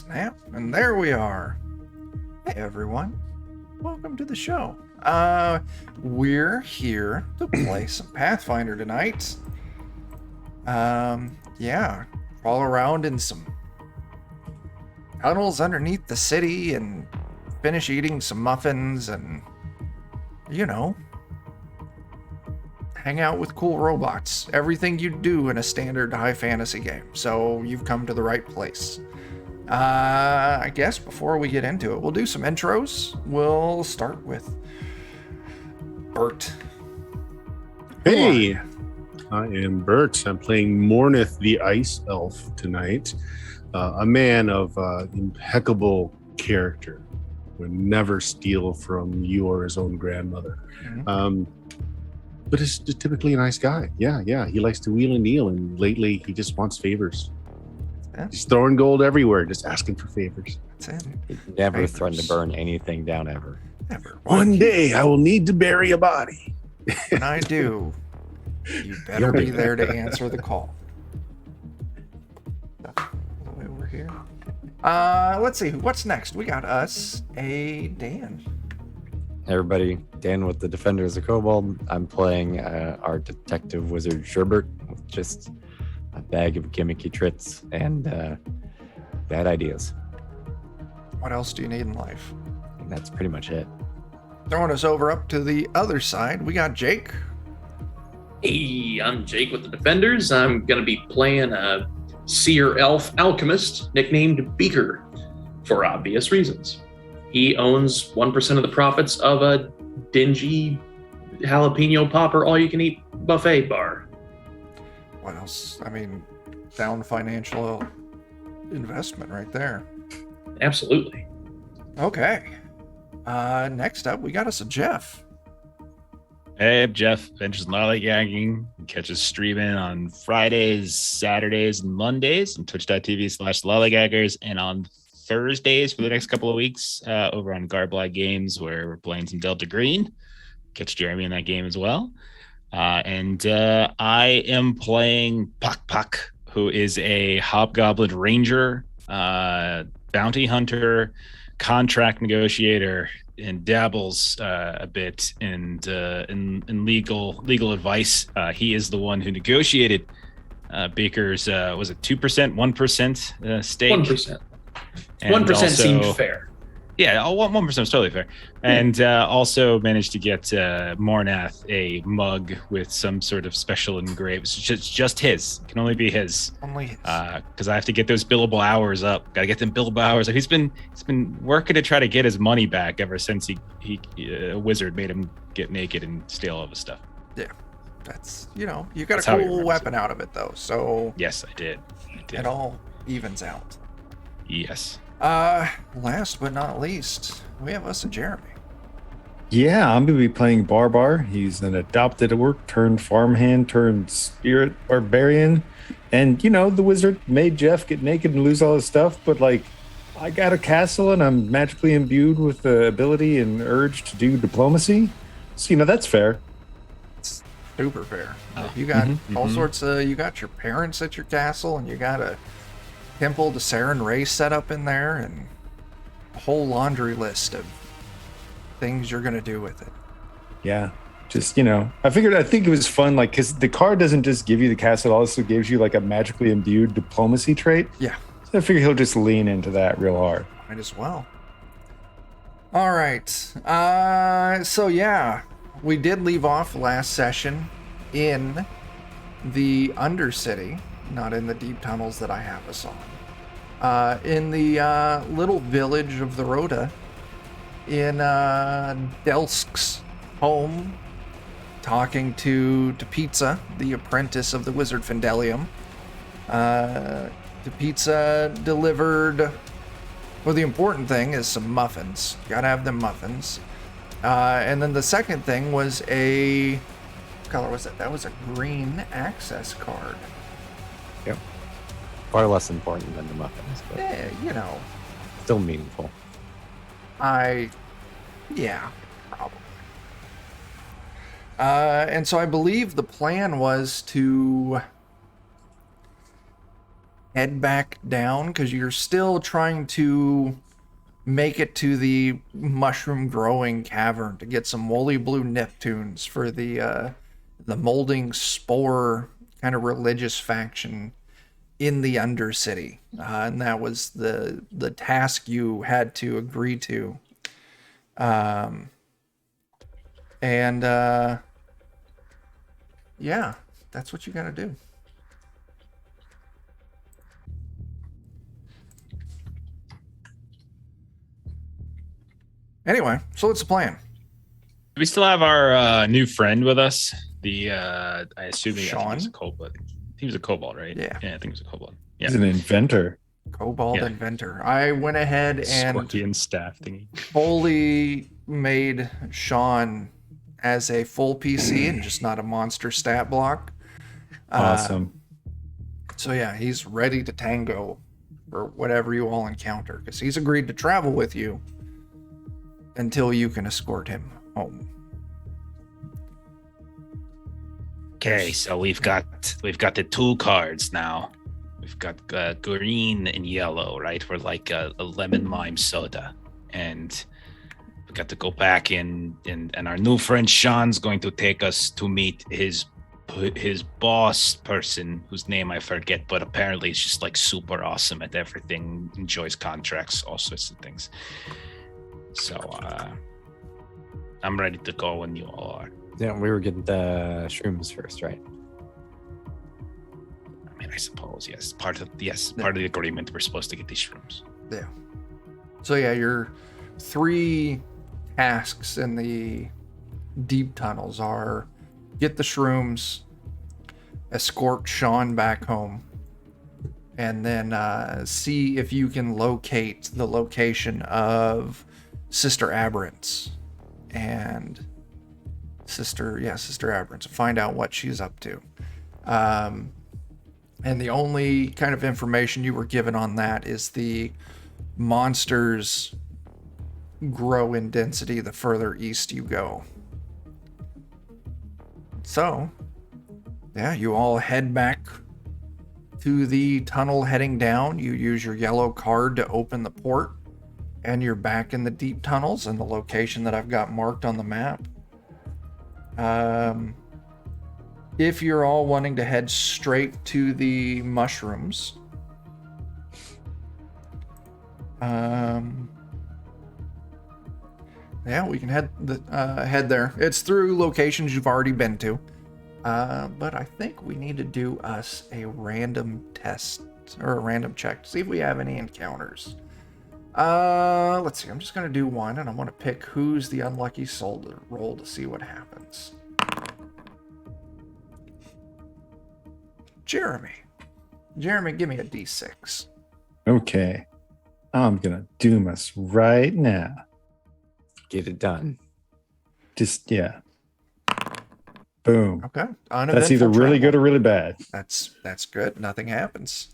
Snap, and there we are. Hey everyone, welcome to the show. We're here to play some Pathfinder tonight. Yeah, crawl around in some tunnels underneath the city and finish eating some muffins and, hang out with cool robots. Everything you do in a standard high fantasy game. So you've come to the right place. I guess before we get into it, we'll do some intros. We'll start with Bert. Hey, I am Bert. I'm playing Mornith the Ice Elf tonight. A man of impeccable character. Would never steal from you or his own grandmother. Mm-hmm. But he's just typically a nice guy. Yeah. He likes to wheel and deal, and lately he just wants favors. He's throwing gold everywhere, just asking for favors. That's it. He never threatened to burn anything down ever. Never. One day I will need to bury a body. When I do, you better be there to answer the call. We're here. Let's see. What's next? We got us a Dan. Hey everybody, Dan with the Defenders of Kobold. I'm playing our detective wizard Sherbert with just a bag of gimmicky tricks and bad ideas. What else do you need in life? And that's pretty much it. Throwing us over up to the other side, we got Jake. Hey, I'm Jake with the Defenders. I'm going to be playing a seer elf alchemist nicknamed Beaker for obvious reasons. He owns 1% of the profits of a dingy jalapeno popper all-you-can-eat buffet bar. What else? I mean, sound financial investment right there. Absolutely. Okay. Next up, we got us a Jeff. Hey, I'm Jeff. Ventures Lollygagging. Catch us streaming on Fridays, Saturdays, and Mondays on twitch.tv/lollygaggers, and on Thursdays for the next couple of weeks over on Garbly Games, where we're playing some Delta Green. Catch Jeremy in that game as well. And I am playing Puck, who is a Hobgoblin Ranger, bounty hunter, contract negotiator, and dabbles a bit in legal advice. He is the one who negotiated Baker's was it 2%, 1% stake? 1%. 1% seemed fair. Yeah, 1% is totally fair. And also managed to get Mornath a mug with some sort of special engraving. It's just his. It can only be his. Only his. Because I have to get those billable hours up. Got to get them billable hours. He's been working to try to get his money back ever since he a wizard made him get naked and steal all of his stuff. Yeah, that's you got a cool weapon out of it though. So yes, I did. It all evens out. Yes. Last but not least, we have us a Jeremy. Yeah, I'm gonna be playing Barbar. He's an adopted orc turned farmhand turned spirit barbarian. And the wizard made Jeff get naked and lose all his stuff, but I got a castle and I'm magically imbued with the ability and urge to do diplomacy. So that's fair. It's super fair. You got all sorts of you got your parents at your castle, and you got a temple to Saren Ray set up in there, and a whole laundry list of things you're gonna do with it. Yeah, just I think it was fun, because the card doesn't just give you the castle, it also gives you a magically imbued diplomacy trait. Yeah, so I figure he'll just lean into that real hard. Might as well. All right, so yeah, we did leave off last session in the Undercity, not in the deep tunnels that I have us on. In the little village of the Rhoda, in Delsk's home, talking to Tupitza, the apprentice of the wizard Findelium. Tupitza delivered, well, the important thing is some muffins. Gotta have them muffins. And then the second thing was what color was it? That was a green access card. Yep. Far less important than the muffins, but still meaningful. Yeah, probably. And so I believe the plan was to head back down because you're still trying to make it to the mushroom growing cavern to get some woolly blue Neptunes for the molding spore kind of religious faction in the Undercity, and that was the task you had to agree to. Yeah, that's what you gotta do. Anyway, so what's the plan? Do we still have our new friend with us? The I assume he Sean? was a kobold. He was a kobold, right? Yeah. Yeah, I think he was a kobold. Yeah. He's an inventor. Kobold Yeah. Inventor. I went ahead and Scorpion staff thingy. fully made Sean as a full PC and just not a monster stat block. Awesome. So yeah, he's ready to tango for whatever you all encounter because he's agreed to travel with you until you can escort him home. Okay, so we've got the two cards now. We've got green and yellow, right? We're like a lemon lime soda, and we got to go back in, and our new friend Sean's going to take us to meet his boss person, whose name I forget, but apparently it's just like super awesome at everything, enjoys contracts, all sorts of things. So I'm ready to go when you all are. Yeah, we were getting the shrooms first, right? I mean, I suppose yes. Part of the agreement. We're supposed to get these shrooms. Yeah. So yeah, your 3 tasks in the deep tunnels are get the shrooms, escort Sean back home, and then see if you can locate the location of Sister Aberrance and Sister Aberrance, find out what she's up to. And the only kind of information you were given on that is the monsters grow in density the further east you go. So, yeah, you all head back to the tunnel heading down. You use your yellow card to open the port, and you're back in the deep tunnels in the location that I've got marked on the map. If you're all wanting to head straight to the mushrooms, yeah, we can head there. It's through locations you've already been to, but I think we need to do us a random test or a random check to see if we have any encounters. Let's see. I'm just gonna do one, and I want to pick who's the unlucky soul to roll to see what happens. Jeremy, give me a D6. Okay. I'm gonna doom us right now. Get it done. Just yeah. Boom. Okay. That's either really good or really bad. That's good. Nothing happens.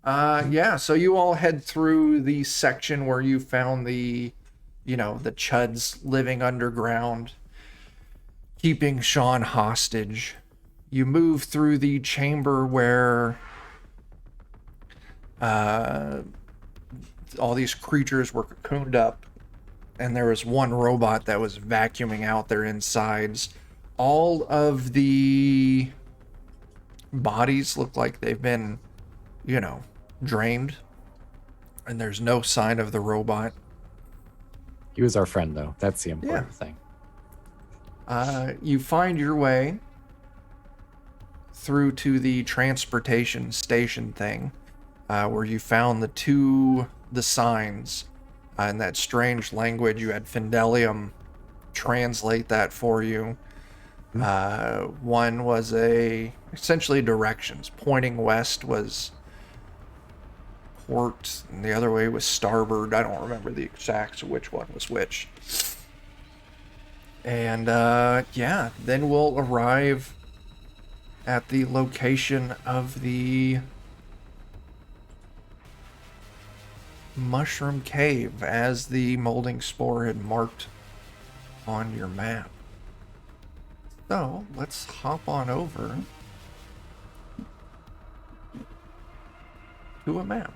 Yeah, so you all head through the section where you found the chuds living underground, keeping Sean hostage. You move through the chamber where all these creatures were cocooned up, and there was one robot that was vacuuming out their insides. All of the bodies look like they've been, drained, and there's no sign of the robot. He was our friend, though. That's the important thing. You find your way through to the transportation station thing, where you found the signs in that strange language. You had Findelium translate that for you. One was essentially directions. Pointing west was port, and the other way was starboard. I don't remember the exacts of which one was which. And then we'll arrive at the location of the mushroom cave as the molding spore had marked on your map. So let's hop on over to a map.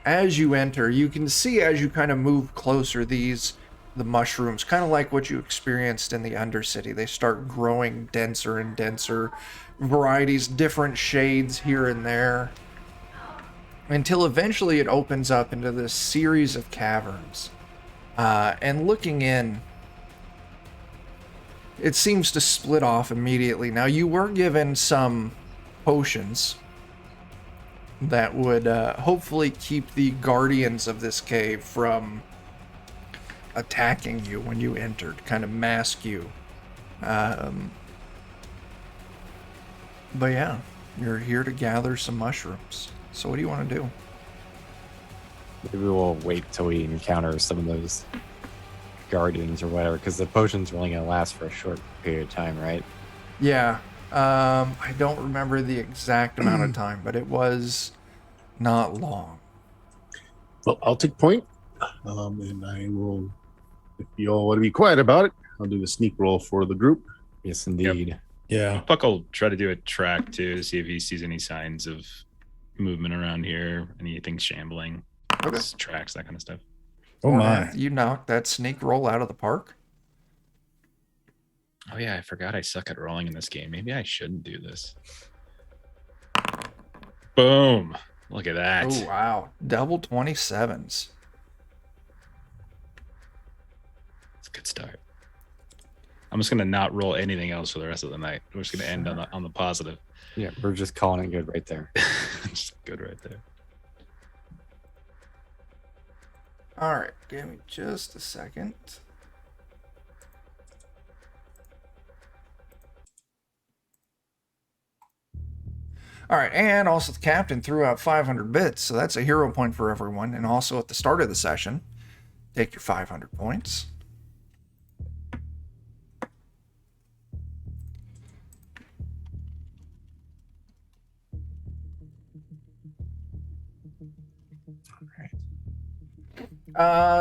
As you enter, you can see as you kind of move closer, the mushrooms, kind of like what you experienced in the Undercity, they start growing denser and denser, varieties, different shades here and there, until eventually it opens up into this series of caverns. And looking in, it seems to split off immediately. Now, you were given some potions that would hopefully keep the guardians of this cave from attacking you when you entered, kind of mask you. But yeah, you're here to gather some mushrooms. So what do you want to do? Maybe we'll wait till we encounter some of those guardians or whatever, because the potions are only going to last for a short period of time, right? Yeah. I don't remember the exact amount of time, but it was not long. Well, I'll take point, and I will, if you all want to be quiet about it, I'll do the sneak roll for the group. Yes, indeed. Yeah. Puck will try to do a track too to see if he sees any signs of movement around here, anything shambling, Okay. tracks, that kind of stuff. Oh my. Ornath, you knocked that sneak roll out of the park. Oh yeah, I forgot I suck at rolling in this game. Maybe I shouldn't do this. Boom. Look at that. Oh, wow. Double 27s. It's a good start. I'm just gonna not roll anything else for the rest of the night. We're just gonna end on the positive. Yeah, we're just calling it good right there. Just good right there. All right, give me just a second. All right, and also the captain threw out 500 bits, so that's a hero point for everyone. And also at the start of the session, take your 500 points.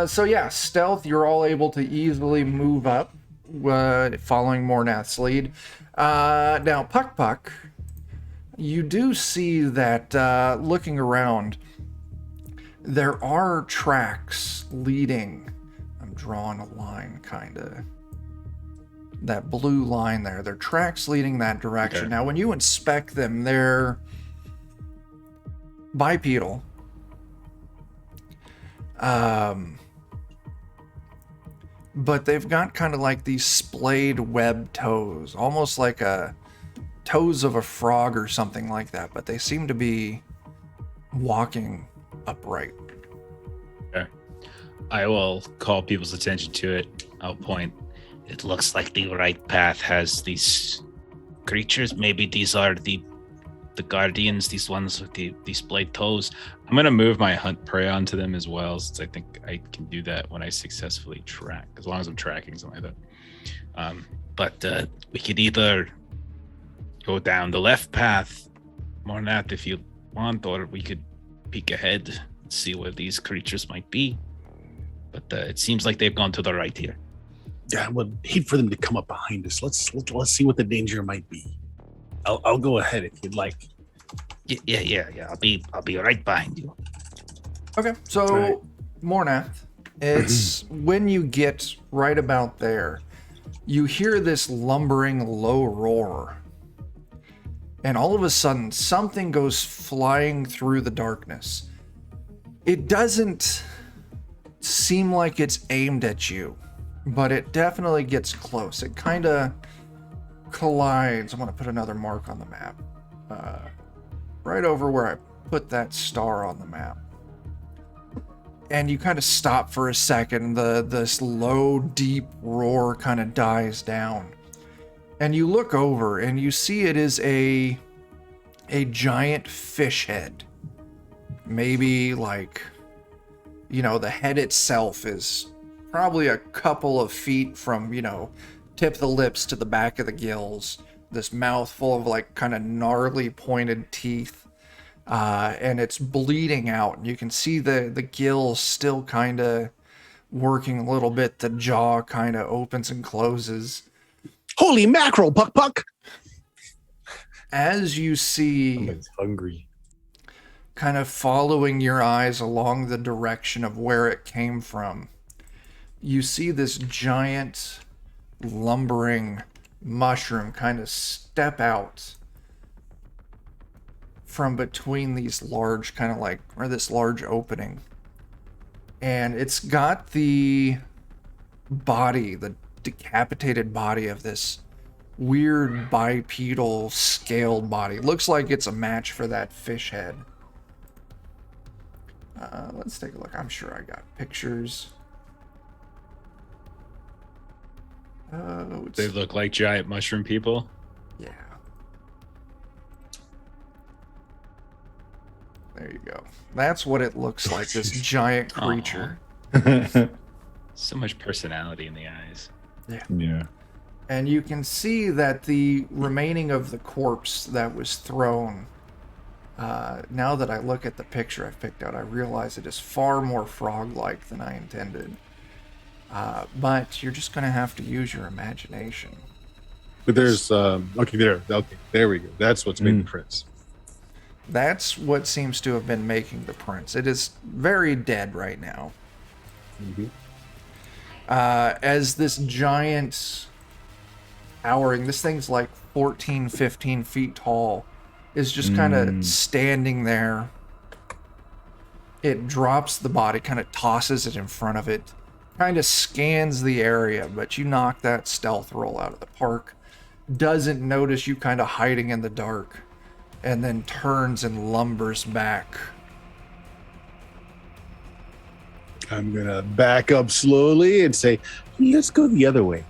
So yeah, stealth, you're all able to easily move up, following Mornath's lead. Now, Puck, you do see that, looking around, there are tracks leading. I'm drawing a line, kind of. That blue line there. There are tracks leading that direction. Okay. Now, when you inspect them, they're bipedal. But they've got kind of like these splayed web toes, almost like toes of a frog or something like that, but they seem to be walking upright. Okay. I will call people's attention to it. I'll point. It looks like the right path has these creatures. Maybe these are the guardians, these ones with the splayed toes. I'm gonna move my hunt prey onto them as well, since I think I can do that when I successfully track, as long as I'm tracking something like that. But we could either go down the left path, more than that if you want, or we could peek ahead and see where these creatures might be. But it seems like they've gone to the right here. Yeah, I would hate for them to come up behind us. Let's see what the danger might be. I'll go ahead if you'd like. Yeah. I'll be right behind you. Okay, so Right. Mornath, it's when you get right about there, you hear this lumbering low roar. And all of a sudden, something goes flying through the darkness. It doesn't seem like it's aimed at you, but it definitely gets close. It kind of collides. I'm going to put another mark on the map. Right over where I put that star on the map. And you kind of stop for a second. This low, deep roar kind of dies down. And you look over and you see it is a giant fish head. Maybe like, the head itself is probably a couple of feet from, tip of the lips to the back of the gills. This mouth full of like kind of gnarly pointed teeth. And it's bleeding out. You can see the gills still kind of working a little bit. The jaw kind of opens and closes. Holy mackerel, Puck! As you see, Somebody's hungry. kind of following your eyes along the direction of where it came from, you see this giant lumbering mushroom kind of step out from between these large this large opening. And it's got the decapitated body of this weird bipedal scaled body. It looks like it's a match for that fish head. Let's take a look. I'm sure I got pictures. They look like giant mushroom people. Yeah. There you go. That's what it looks like, this giant creature. So much personality in the eyes. Yeah. And you can see that the remaining of the corpse that was thrown, now that I look at the picture I've picked out, I realize it is far more frog-like than I intended. But you're just going to have to use your imagination. But there's there we go. That's what's made the prints. That's what seems to have been making the prints. It is very dead right now. Mm-hmm. As this giant towering, this thing's like 14, 15 feet tall, is just kind of standing there. It drops the body, kind of tosses it in front of it, kind of scans the area, but you knock that stealth roll out of the park. Doesn't notice you kind of hiding in the dark, and then turns and lumbers back. I'm gonna back up slowly and say, let's go the other way.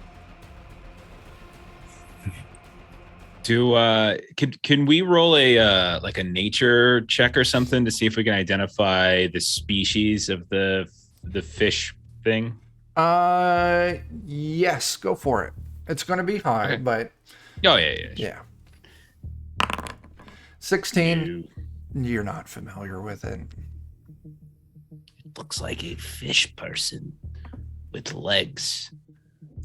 Can we roll a like a nature check or something to see if we can identify the species of the fish thing? Yes, go for it. It's going to be high, Okay. but Oh yeah. 16. You're not familiar with it. It looks like a fish person with legs.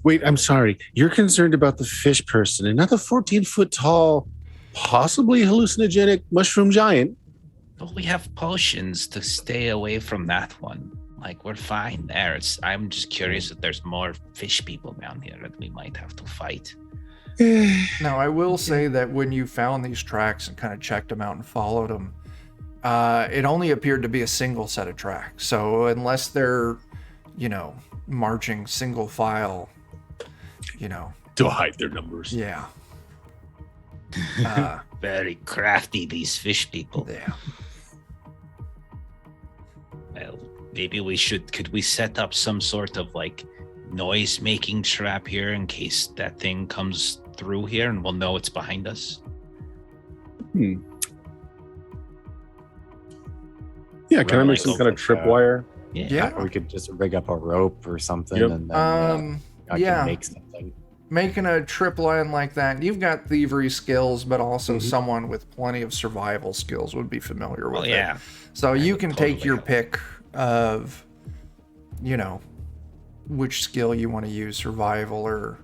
Wait, I'm sorry. You're concerned about the fish person and not the 14-foot tall, possibly hallucinogenic mushroom giant. But we have potions to stay away from that one. Like, we're fine there. I'm just curious if there's more fish people down here that we might have to fight. Now, I will say that when you found these tracks and kind of checked them out and followed them, it only appeared to be a single set of tracks. So unless they're, marching single file, To hide their numbers. yeah. Very crafty, these fish people. Yeah. Well, maybe could we set up some sort of like noise-making trap here in case that thing comes through here and we'll know it's behind us? Yeah, can I make Right, some go kind of for that. tripwire? Yeah. We could just rig up a rope or something, Yep. and then I yeah. can make something. Making a trip line like that, you've got thievery skills, but also someone with plenty of survival skills would be familiar with Well, it. yeah. So you can take totally your help. pick of, which skill you want to use, survival or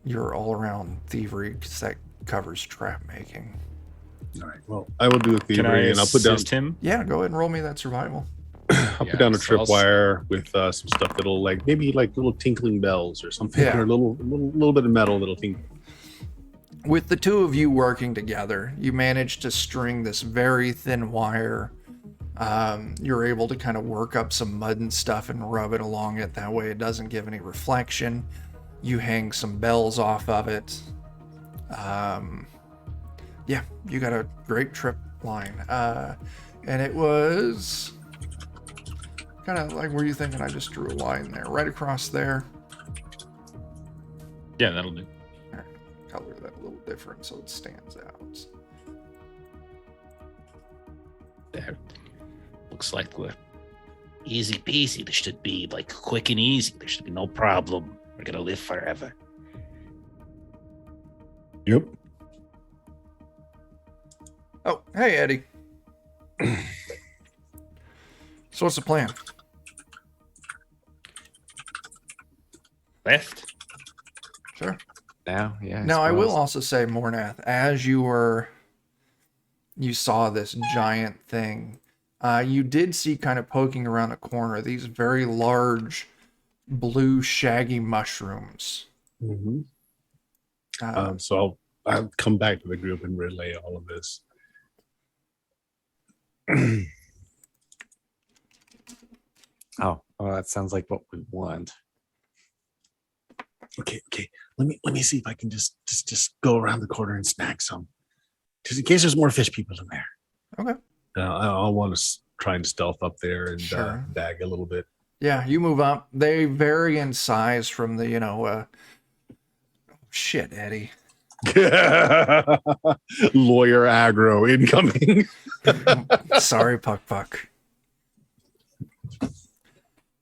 your all-around thievery, because that covers trap making. All right. Well, I will do a Can I thievery, and I'll put down assist him? Yeah, go ahead and roll me that survival. I'll put down a so I'll tripwire with some stuff that'll maybe little tinkling bells or something, Yeah. or a little bit of metal that'll tinkle. With the two of you working together, you manage to string this very thin wire. You're able to kind of work up some mud and stuff and rub it along it. That way it doesn't give any reflection. You hang some bells off of it. Yeah, you got a great trip line. And it was kind of like, were you thinking I just drew a line there? Right across there. Yeah, that'll do. All right, color that a little different so it stands out. There. Looks like we're easy peasy. This should be like quick and easy. There should be no problem. We're gonna live forever. Yep. Oh, hey, Eddie. So what's the plan? Left? Sure. now. Yeah. Now, I will suppose. also say, Mornath, as you saw this giant thing, you did see kind of poking around a corner these very large blue shaggy mushrooms. Mm-hmm. Uh, So I'll come back to the group and relay all of this. Oh, well, that sounds like what we want. Okay. Let me see if I can just go around the corner and snag some, just in case there's more fish people in there. Okay. I'll want to try and stealth up there and Sure. bag a little bit. Yeah, you move up. They vary in size from the, shit, Eddie. Lawyer aggro incoming. Sorry, Puck.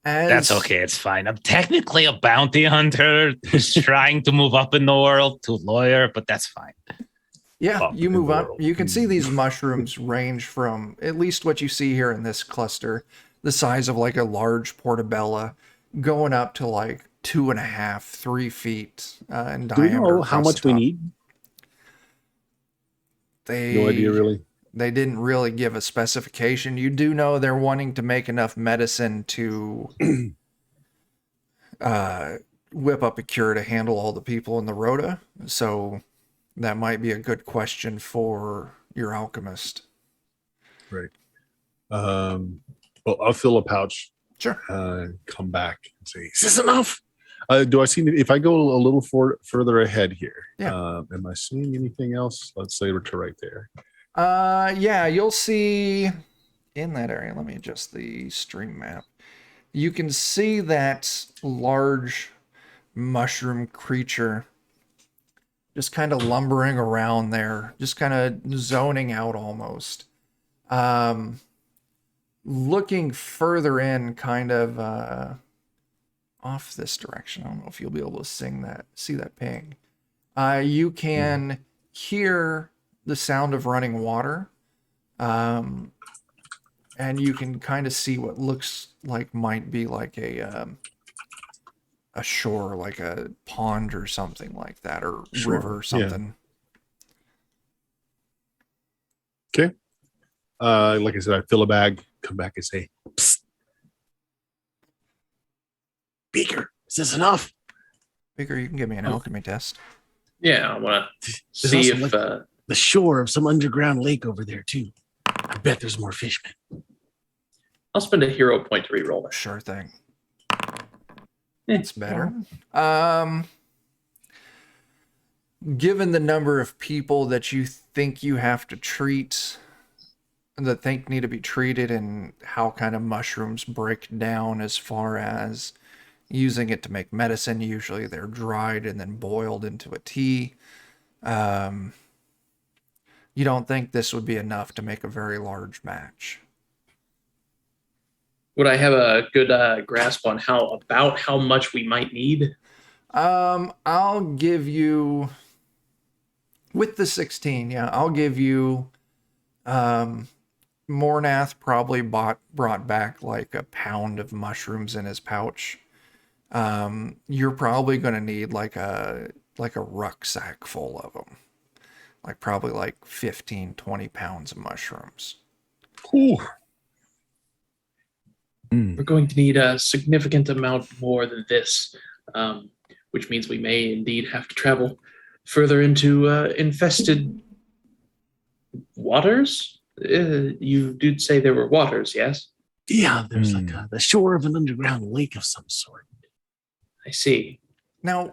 That's okay. It's fine. I'm technically a bounty hunter who's trying to move up in the world to lawyer, but that's fine. Yeah, Up you in move the up. world. You can see these mushrooms range from, at least what you see here in this cluster, the size of like a large portobello, going up to like 2.5, 3 feet in Do we diameter. know how across much the we top. need? They, No idea, really. They didn't really give a specification. You do know they're wanting to make enough medicine to whip up a cure to handle all the people in the rota. So that might be a good question for your alchemist. Right. Well, I'll fill a pouch. Sure. Come back and say, "Is this enough?" Do I see if I go a little further ahead here? Yeah. Am I seeing anything else? Let's say we're to right there. Yeah, you'll see in that area. Let me adjust the stream map. You can see that large mushroom creature just kind of lumbering around there, just kind of zoning out almost. Looking further in, kind of off this direction. I don't know if you'll be able to see that ping. You can hear the sound of running water. And you can kind of see what looks like might be like a shore, like a pond or something like that, or Sure, river or something. Yeah. Okay. Like I said, I fill a bag, come back and say, "Psst. Beaker, is this enough?" Beaker, you can give me an alchemy test. Yeah, I want to There's see also, if the shore of some underground lake over there too. I bet there's more fishmen. I'll spend a hero point to reroll that. Sure thing. Eh, It's better. Given the number of people that you think you have to treat, that think need to be treated, and how kind of mushrooms break down as far as using it to make medicine, usually they're dried and then boiled into a tea. You don't think this would be enough to make a very large match? Would I have a good grasp on how much we might need? I'll give you, with the 16, yeah, I'll give you, Mornath probably brought back like a pound of mushrooms in his pouch. You're probably going to need like a rucksack full of them. Like probably like 15, 20 pounds of mushrooms. Ooh. We're going to need a significant amount more than this, which means we may indeed have to travel further into infested waters. You did say there were waters, yes? Yeah, there's like the shore of an underground lake of some sort. I see. Now,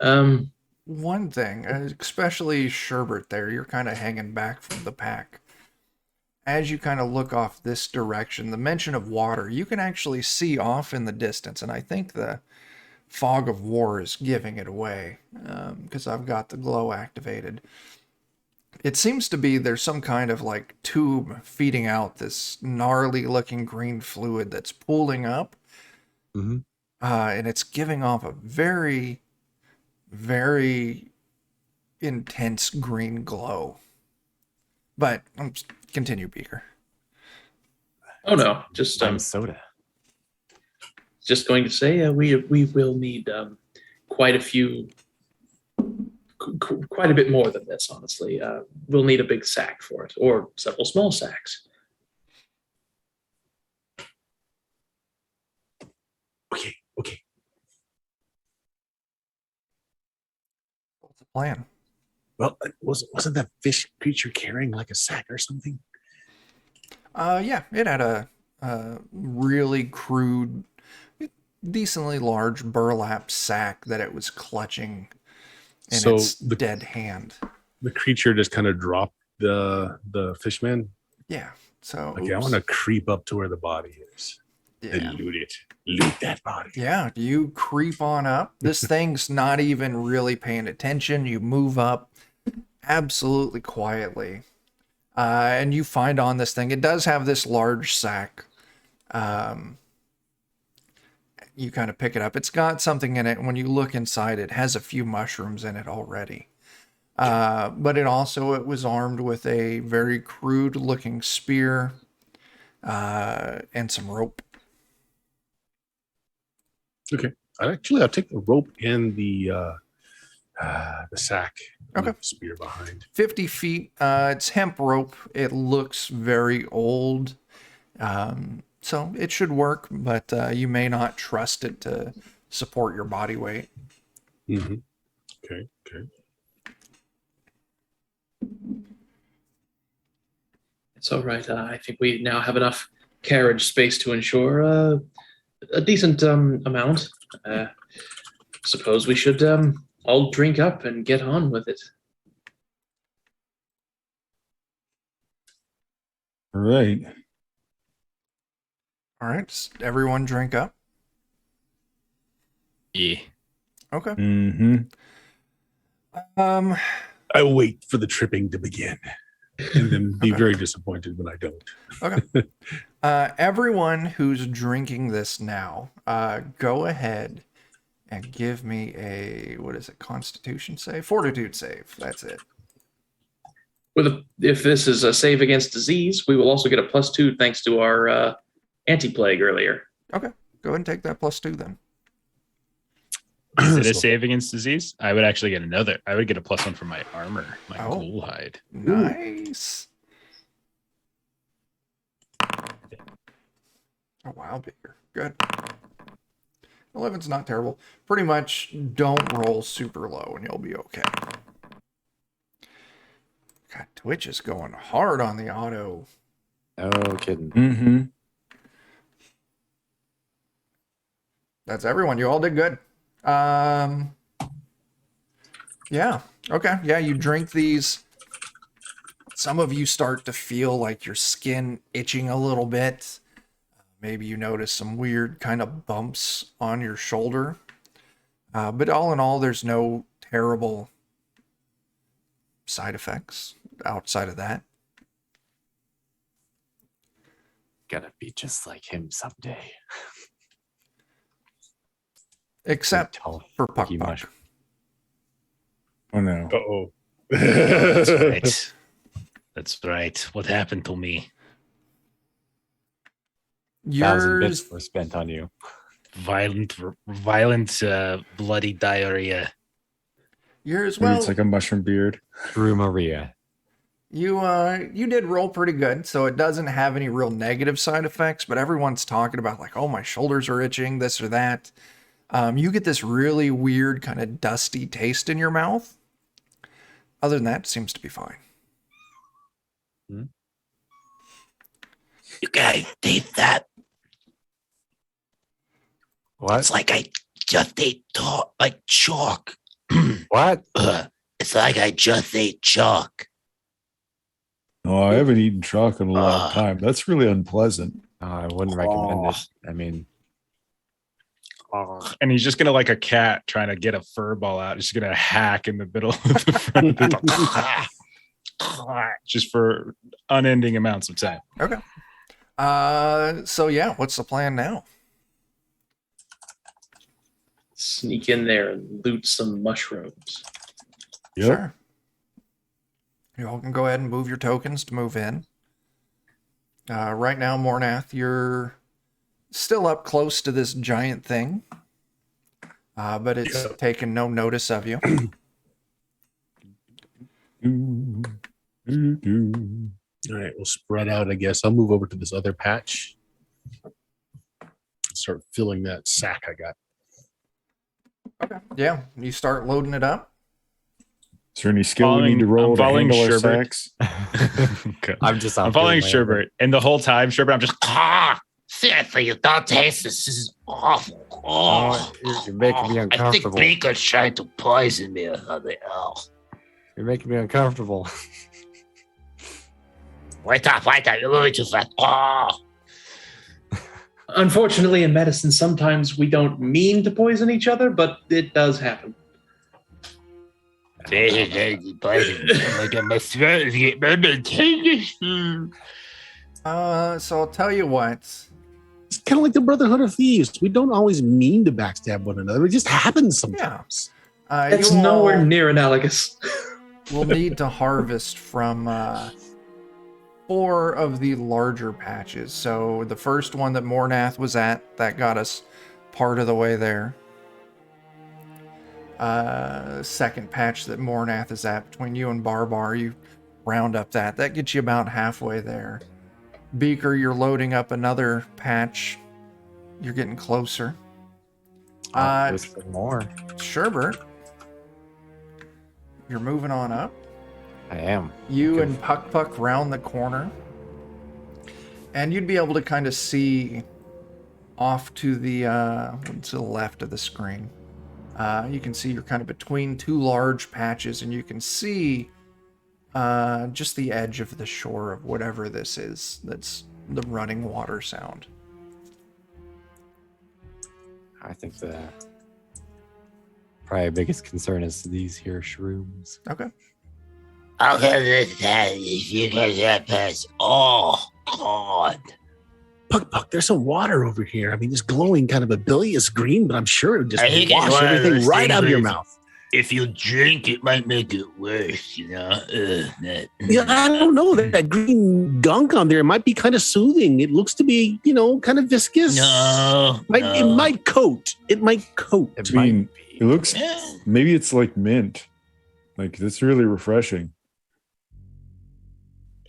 one thing, especially Sherbert there, you're kind of hanging back from the pack. As you kind of look off this direction, the mention of water, you can actually see off in the distance, and I think the fog of war is giving it away, because I've got the glow activated. It seems to be there's some kind of like tube feeding out this gnarly looking green fluid that's pooling up. Mm-hmm. And it's giving off a very, very intense green glow. But continue, Beaker. Oh no, just soda. just going to say we will need quite a few quite a bit more than this, honestly. We'll need a big sack for it, or several small sacks. Okay. What's the plan? Well, wasn't that fish creature carrying like a sack or something? Yeah, it had a really crude, decently large burlap sack that it was clutching in So its the- dead hand. The creature just kind of dropped the fishman. Yeah. So Okay, I want to creep up to where the body is yeah. and loot it. Loot that body. Yeah, you creep on up. This thing's not even really paying attention. You move up absolutely quietly. And you find on this thing, it does have this large sack. You kind of pick it up. It's got something in it. When you look inside, it has a few mushrooms in it already. But it was armed with a very crude looking spear and some rope. Okay. I'll take the rope and the sack. and Okay. the spear behind. 50 feet. It's hemp rope. It looks very old. So it should work, but you may not trust it to support your body weight. Mm-hmm. Okay. It's all right. I think we now have enough carriage space to ensure a decent amount. Suppose we should all drink up and get on with it. Right. All right. Everyone drink up. Yeah. Okay. Mm-hmm. I wait for the tripping to begin and then be very disappointed when I don't. Okay. Everyone who's drinking this now, go ahead and give me a, what is it, Constitution save? Fortitude save. That's it. If this is a save against disease, we will also get a +2 thanks to our anti-plague earlier. Okay. Go ahead and take that +2 then. Is it a So- save against disease? I would actually get another. I would get a +1 for my armor, my Oh. ghoul hide. Nice. Oh, wow, bigger. Good. 11's not terrible. Pretty much don't roll super low and you'll be okay. God, Twitch is going hard on the auto. No kidding. Mm-hmm. That's everyone. You all did good. Yeah. Okay. Yeah, you drink these. Some of you start to feel like your skin itching a little bit. Maybe you notice some weird kind of bumps on your shoulder. But all in all, there's no terrible side effects outside of that. Gonna be just like him someday. Except Tall, for Puck lucky Puck. mushroom. Oh no. Uh-oh. That's right. That's right. What happened to me? 1,000 Yours, bits were spent on you. Violent, bloody diarrhea. yours. Maybe Well, it's like a mushroom beard. Drew Maria. you did roll pretty good, so it doesn't have any real negative side effects. But everyone's talking about like, oh, my shoulders are itching, this or that. You get this really weird kind of dusty taste in your mouth. Other than that, it seems to be fine. You guys taste that? What? It's like I just ate like chalk. What? It's like I just ate chalk. Oh, I haven't eaten chalk in a long time. That's really unpleasant. I wouldn't recommend it. I mean, And he's just gonna, like a cat trying to get a fur ball out. He's just gonna hack in the middle of the front. Just for unending amounts of time. Okay. So yeah, what's the plan now? Sneak in there and loot some mushrooms. Yep. Sure. You all can go ahead and move your tokens to move in. Right now, Mornath, you're still up close to this giant thing, but it's taken no notice of you. Do, do, do. All right, we'll spread out, I guess. I'll move over to this other patch. Start filling that sack I got. Okay. Yeah, you start loading it up. Is there any skill we need to roll to handle our sacks? Okay. I'm just. I'm following Sherbert, and the whole time, Sherbert, I'm just. Seriously, you don't taste this. This is awful. Oh, you're making me I think uncomfortable. Baker's trying to poison me or something else. You're making me uncomfortable. Wait up, you're moving too fast. Oh. Unfortunately, in medicine, sometimes we don't mean to poison each other, but it does happen. My throat is getting So I'll tell you what. It's kind of like the Brotherhood of Thieves. We don't always mean to backstab one another. It just happens sometimes. It's nowhere near analogous. We'll need to harvest from 4 of the larger patches. So the first one that Mornath was at, that got us part of the way there. Second patch that Mornath is at, between you and Barbar, you round up that. That gets you about halfway there. Beaker, you're loading up another patch. You're getting closer. There's more. Sherbert, you're moving on up. I am. You and Puck round the corner. And you'd be able to kind of see off to the left of the screen. You can see you're kind of between 2 large patches, and you can see just the edge of the shore of whatever this is. That's the running water sound. I think the probably biggest concern is these here shrooms. Okay. I'll have this if you guys have pass. Oh, God. Puck, there's some water over here. I mean, it's glowing kind of a bilious green, but I'm sure it would just I think it's wash one of everything those right out of your things mouth. If you drink, it might make it worse, you know? Yeah, I don't know. That green gunk on there might be kind of soothing. It looks to be, kind of viscous. No. It might coat. It might coat. It I mean, might be. it looks, maybe it's like mint. Like, that's really refreshing.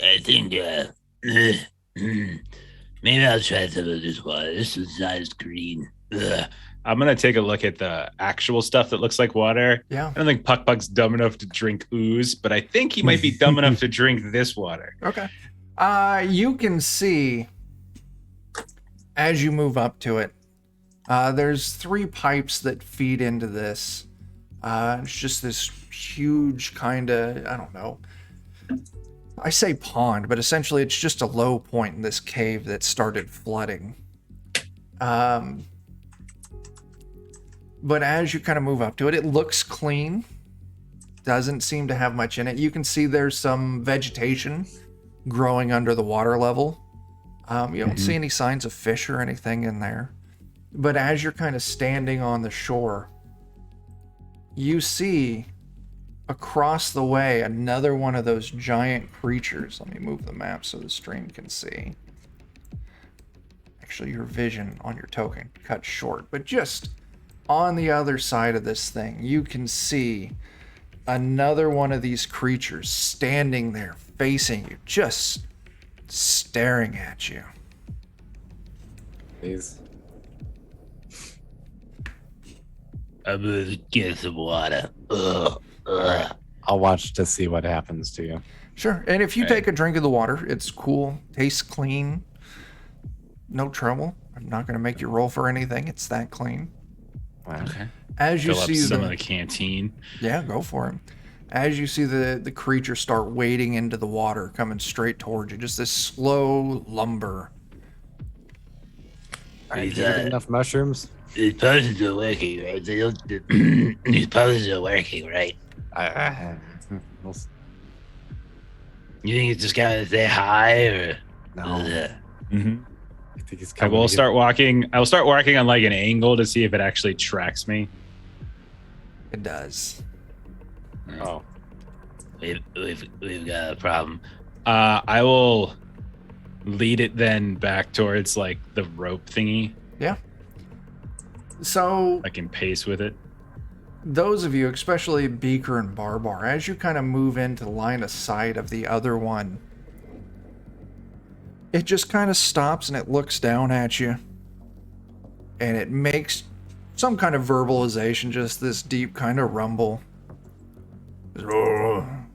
I think, maybe I'll try some of this water. This is nice green. Ugh. I'm gonna take a look at the actual stuff that looks like water. Yeah. I don't think Puck's dumb enough to drink ooze, but I think he might be dumb enough to drink this water. Okay. You can see as you move up to it, there's 3 pipes that feed into this. It's just this huge kind of, I don't know. I say pond, but essentially it's just a low point in this cave that started flooding. But as you kind of move up to it, it looks clean. Doesn't seem to have much in it. You can see there's some vegetation growing under the water level. You don't see any signs of fish or anything in there. But as you're kind of standing on the shore, you see across the way another one of those giant creatures. Let me move the map so the stream can see. Actually, your vision on your token cut short, but just on the other side of this thing, you can see another one of these creatures standing there facing you, just staring at you. Please. I'm gonna get some water. Ugh. Right. I'll watch to see what happens to you. Sure. And if you take a drink of the water, it's cool, tastes clean, no trouble. I'm not going to make you roll for anything. It's that clean. Wow. Okay. As you Fill up see some of the canteen. Yeah, go for it. As you see the creature start wading into the water, coming straight towards you, just this slow lumber. Did you get enough mushrooms? These potions are working, right? These potions are working, right? We'll You think it's just gonna stay high, or No. Mm-hmm. I think it's I coming. will start walking. I will start walking on like an angle to see if it actually tracks me. It does. Oh, we've got a problem. I will lead it then back towards like the rope thingy. Yeah. So I can pace with it. those of you, especially Beaker and Barbar, as you kind of move into line of sight of the other one, it just kind of stops and it looks down at you. And it makes some kind of verbalization, just this deep kind of rumble. And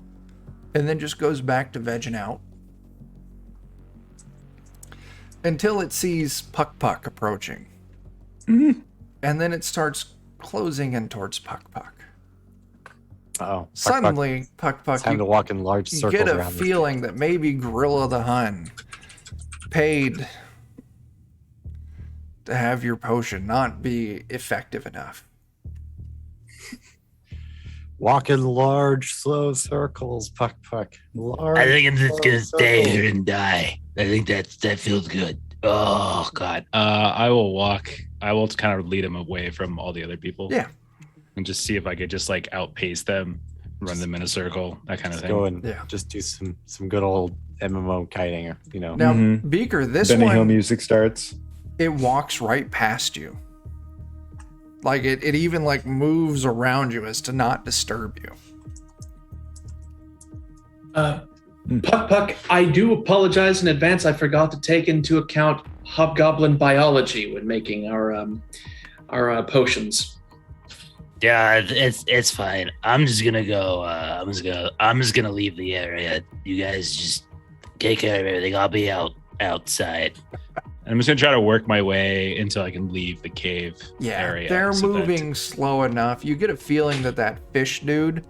then just goes back to vegging out. Until it sees Puck Puck approaching. And then it starts closing in towards Puck Puck. Oh, Suddenly, Puck Puck, time to walk in large you circles get a around this feeling that maybe Gorilla the Hun paid to have your potion not be effective enough. Walk in large, slow circles, Puck Puck. Large, I think I'm just gonna slow stay circles. here and die. I think that feels good. Oh God. I will walk. I will kind of lead him away from all the other people. Yeah. And just see if I could just like outpace them, run them in a circle, that kind of Just thing. go and Yeah. just do some good old MMO kiting, or Now, Mhm. Beaker, this Benny Hill one, music starts. it walks right past you. Like it even like moves around you as to not disturb you. Puck Puck, I do apologize in advance. I forgot to take into account hobgoblin biology when making our potions. Yeah, it's fine. I'm just gonna go. I'm just gonna leave the area. You guys just take care of everything. I'll be outside. And I'm just gonna try to work my way until I can leave the cave Yeah, area. they're so that- moving slow enough. You get a feeling that that fish dude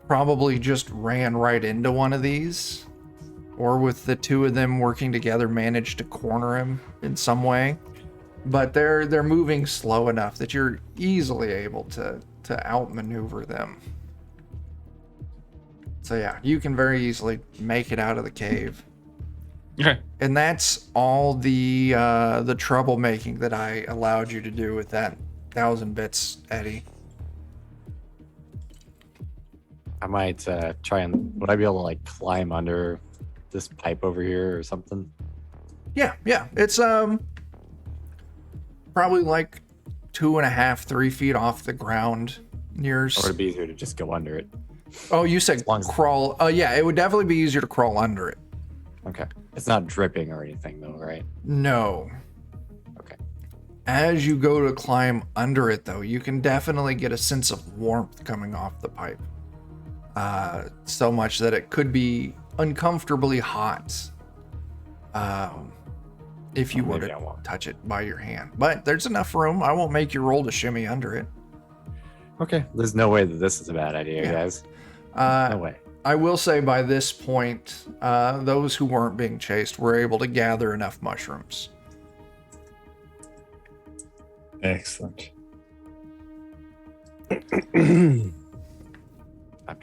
probably just ran right into one of these, or with the two of them working together managed to corner him in some way. But they're moving slow enough that you're easily able to outmaneuver them. So yeah, you can very easily make it out of the cave. Okay. And that's all the troublemaking that I allowed you to do with that 1,000 bits, Eddie. I might try and would I be able to like climb under this pipe over here or something? Yeah. It's probably like 2.5, 3 feet off the ground. Or it'd be easier to just go under it. Oh, you said long as- crawl. Oh, yeah, it would definitely be easier to crawl under it. Okay. It's not dripping or anything though, right? No. Okay. As you go to climb under it, though, you can definitely get a sense of warmth coming off the pipe. So much that it could be uncomfortably hot if you Well, were maybe to I won't. touch it by your hand. But there's enough room. I won't make you roll to shimmy under it. Okay. There's no way that this is a bad idea, Yeah. guys. No way. I will say by this point, those who weren't being chased were able to gather enough mushrooms. Excellent. I'm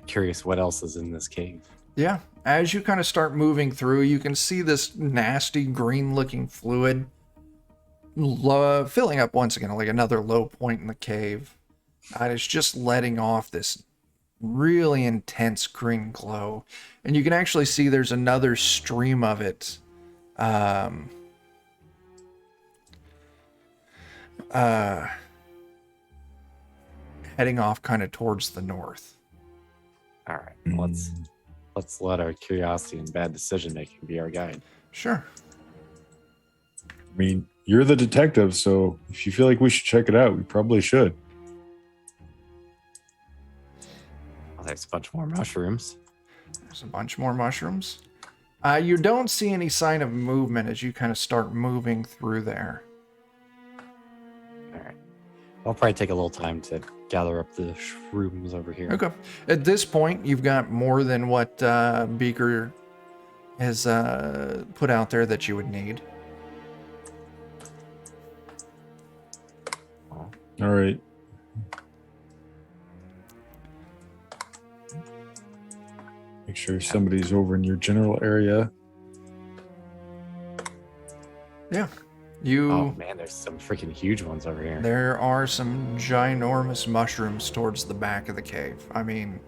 curious what else is in this cave. Yeah, as you kind of start moving through, you can see this nasty green-looking fluid filling up once again, like another low point in the cave. And it's just letting off this really intense green glow. And you can actually see there's another stream of it heading off kind of towards the north. All right. Let's let our curiosity and bad decision making be our guide. Sure. I mean, you're the detective, so if you feel like we should check it out, we probably should. Oh, there's a bunch more mushrooms. There's a bunch more mushrooms. You don't see any sign of movement as you kind of start moving through there. All right. I'll probably take a little time to gather up the shrooms over here. Okay. At this point, you've got more than what Beaker has put out there that you would need. All right. Make sure somebody's over in your general area. Yeah. You. Oh man, there's some freaking huge ones over here. There are some ginormous mushrooms towards the back of the cave. I mean,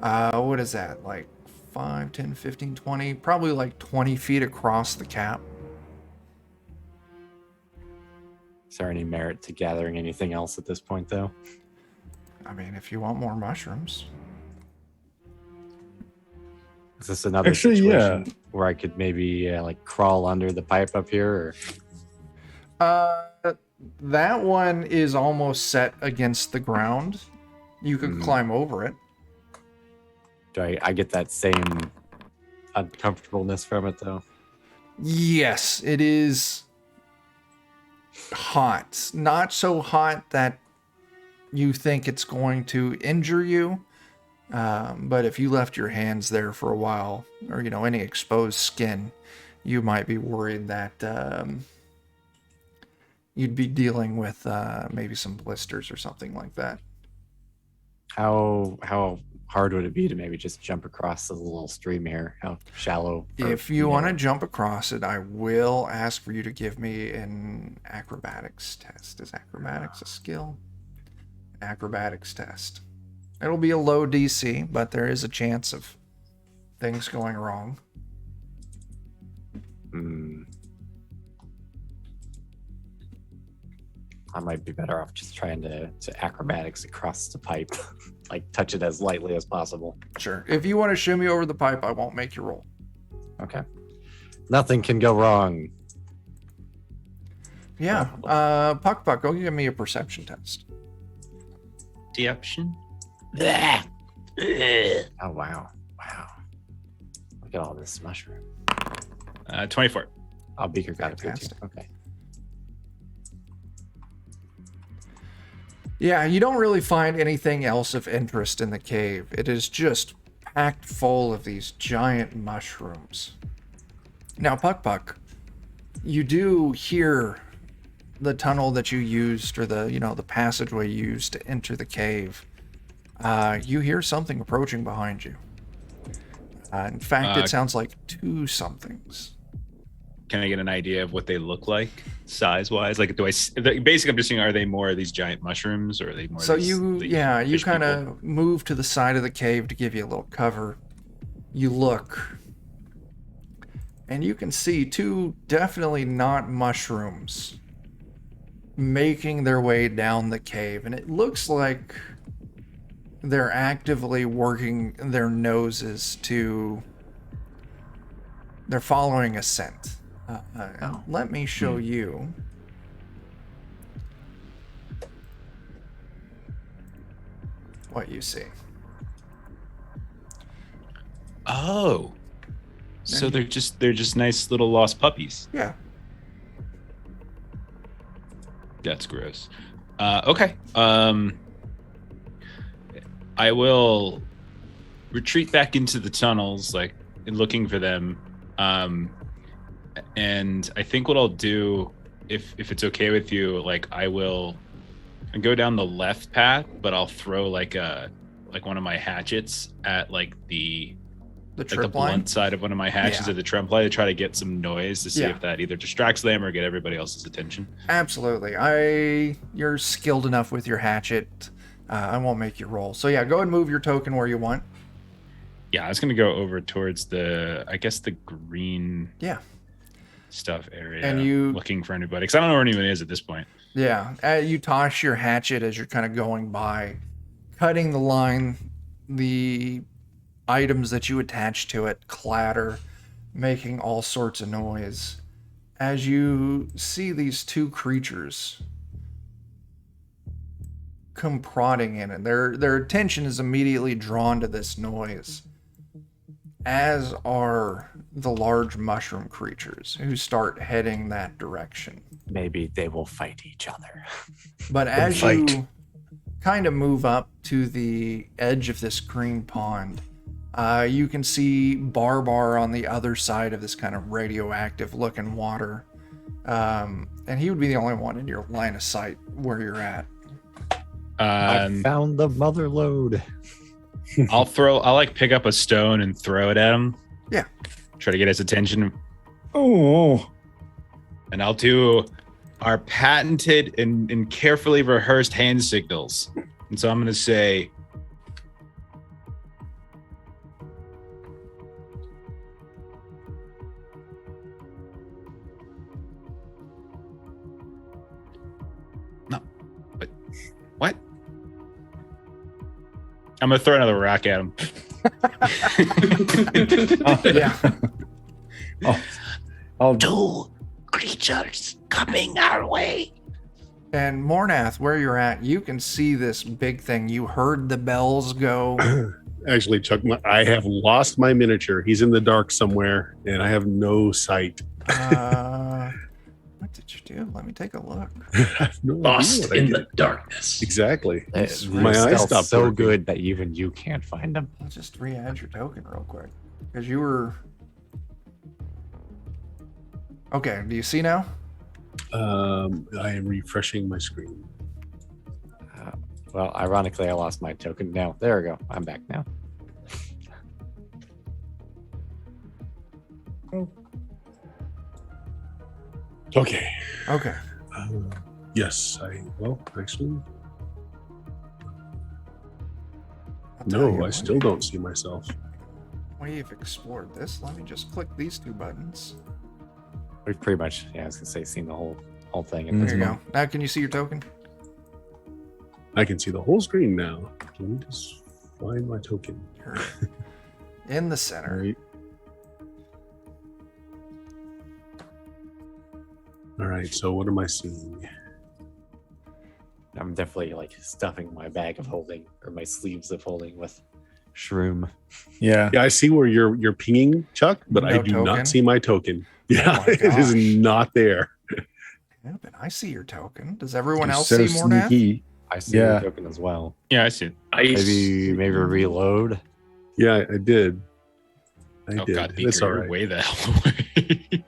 what is that? Like 5, 10, 15, 20? Probably like 20 feet across the cap. Is there any merit to gathering anything else at this point, though? I mean, if you want more mushrooms. Is this another Actually, situation where I could maybe like crawl under the pipe up here? Or... That one is almost set against the ground. You could climb over it. Do I get that same uncomfortableness from it though? Yes, it is hot. Not so hot that you think it's going to injure you. But if you left your hands there for a while, or, any exposed skin, you might be worried that you'd be dealing with maybe some blisters or something like that. How hard would it be to maybe just jump across the little stream here? How shallow? If you want to jump across it, I will ask for you to give me an acrobatics test. Is acrobatics a skill? Acrobatics test. It'll be a low DC, but there is a chance of things going wrong. I might be better off just trying to acrobatics across the pipe, like touch it as lightly as possible. Sure. If you want to shimmy over the pipe, I won't make you roll. Okay. Nothing can go wrong. Yeah. Puck, go give me a perception test. Deception. Blah. Oh wow. Look at all this mushroom. 24. Oh, Beaker got it. Fantastic. Okay. Yeah, you don't really find anything else of interest in the cave. It is just packed full of these giant mushrooms. Now, Puck, you do hear the tunnel that you used, or the passageway you used to enter the cave. You hear something approaching behind you. In fact, it sounds like two somethings. Can I get an idea of what they look like, size-wise? Like, basically, I'm just saying, are they more of these giant mushrooms, or are they more? So these you fish kind people? of move to the side of the cave to give you a little cover. You look, and you can see two definitely not mushrooms making their way down the cave, and it looks like they're actively working their noses to. They're following a scent. Let me show you. What you see. Oh, so they're just nice little lost puppies. Yeah. That's gross. Okay. I will retreat back into the tunnels, like looking for them. And I think what I'll do, if it's okay with you, like I will go down the left path, but I'll throw like one of my hatchets at the trip blunt line side of one of my hatchets at the tremp line to try to get some noise to see if that either distracts them or get everybody else's attention. Absolutely. You're skilled enough with your hatchet. I won't make you roll. So yeah, go and move your token where you want. Yeah, I was gonna go over towards the green stuff area, and you looking for anybody, because I don't know where anyone is at this point. Yeah, you toss your hatchet as you're kind of going by, cutting the line. The items that you attach to it clatter, making all sorts of noise. As you see these two creatures come prodding in, and their attention is immediately drawn to this noise, as are the large mushroom creatures who start heading that direction. Maybe they will fight each other. But as you kind of move up to the edge of this green pond, you can see Barbar on the other side of this kind of radioactive looking water. And he would be the only one in your line of sight where you're at. I found the mother lode. I'll pick up a stone and throw it at him. Yeah. Try to get his attention. Oh. And I'll do our patented and carefully rehearsed hand signals. And so I'm going to say, no, but what? I'm gonna throw another rock at him. Yeah. I'll 2 creatures coming our way. And Mornath, where you're at, you can see this big thing. You heard the bells go. Actually, Chuck, I have lost my miniature. He's in the dark somewhere, and I have no sight. What did you do? Let me take a look. I have no idea Lost what I in did. the darkness. Exactly. My eyes eyes stopped so working. good that even you can't find them. Let's just re-add your token real quick. Because you were... Okay, do you see now? I am refreshing my screen. Well, ironically, I lost my token. Now, there we go. I'm back now. Okay. Okay. Yes, actually, I'll tell you no, I what. still don't see myself. We've explored this. Let me just click these 2 buttons. We've pretty much, I was gonna say, seen the whole thing. At There this you point. go. Now can you see your token? I can see the whole screen now. Let me just find my token. You're in the center. All right, so what am I seeing? I'm definitely like stuffing my bag of holding or my sleeves of holding with shroom. yeah. Yeah, I see where you're pinging, Chuck, but I No do token? not see my token. Yeah, my it is gosh. not there. Yeah, but I see your token. Does everyone You're else so see Mornath? sneaky. I see Yeah. your token as well. Yeah, I see it. Maybe reload. Yeah, I did. I Oh did. God, That's Beaker, all you're right. way the hell away.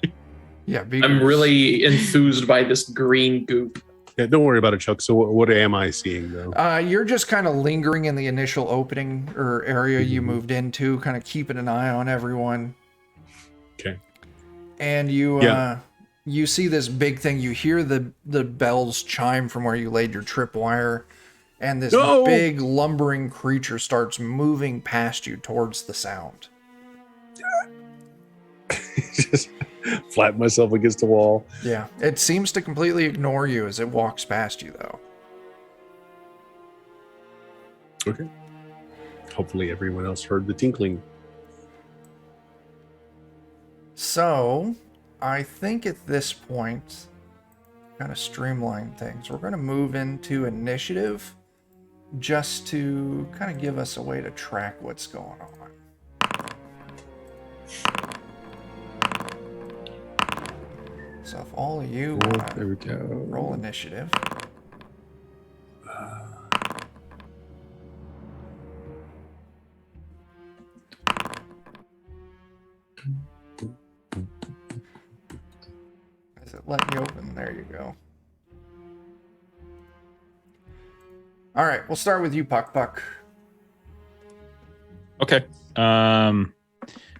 Yeah, I'm really enthused by this green goop. Yeah, don't worry about it, Chuck. So what am I seeing though? You're just kind of lingering in the initial opening or area you Mhm. moved into, kind of keeping an eye on everyone. Okay. And you Yeah. you see this big thing. You hear the bells chime from where you laid your tripwire, and this No! big lumbering creature starts moving past you towards the sound. Just flatten myself against the wall. Yeah, it seems to completely ignore you as it walks past you, though. Okay. Hopefully everyone else heard the tinkling. So, I think at this point, kind of streamline things. We're going to move into initiative just to kind of give us a way to track what's going on. So if all of you There want to we go. roll initiative. Is it letting you open? There you go. All right, we'll start with you, Puck. Okay.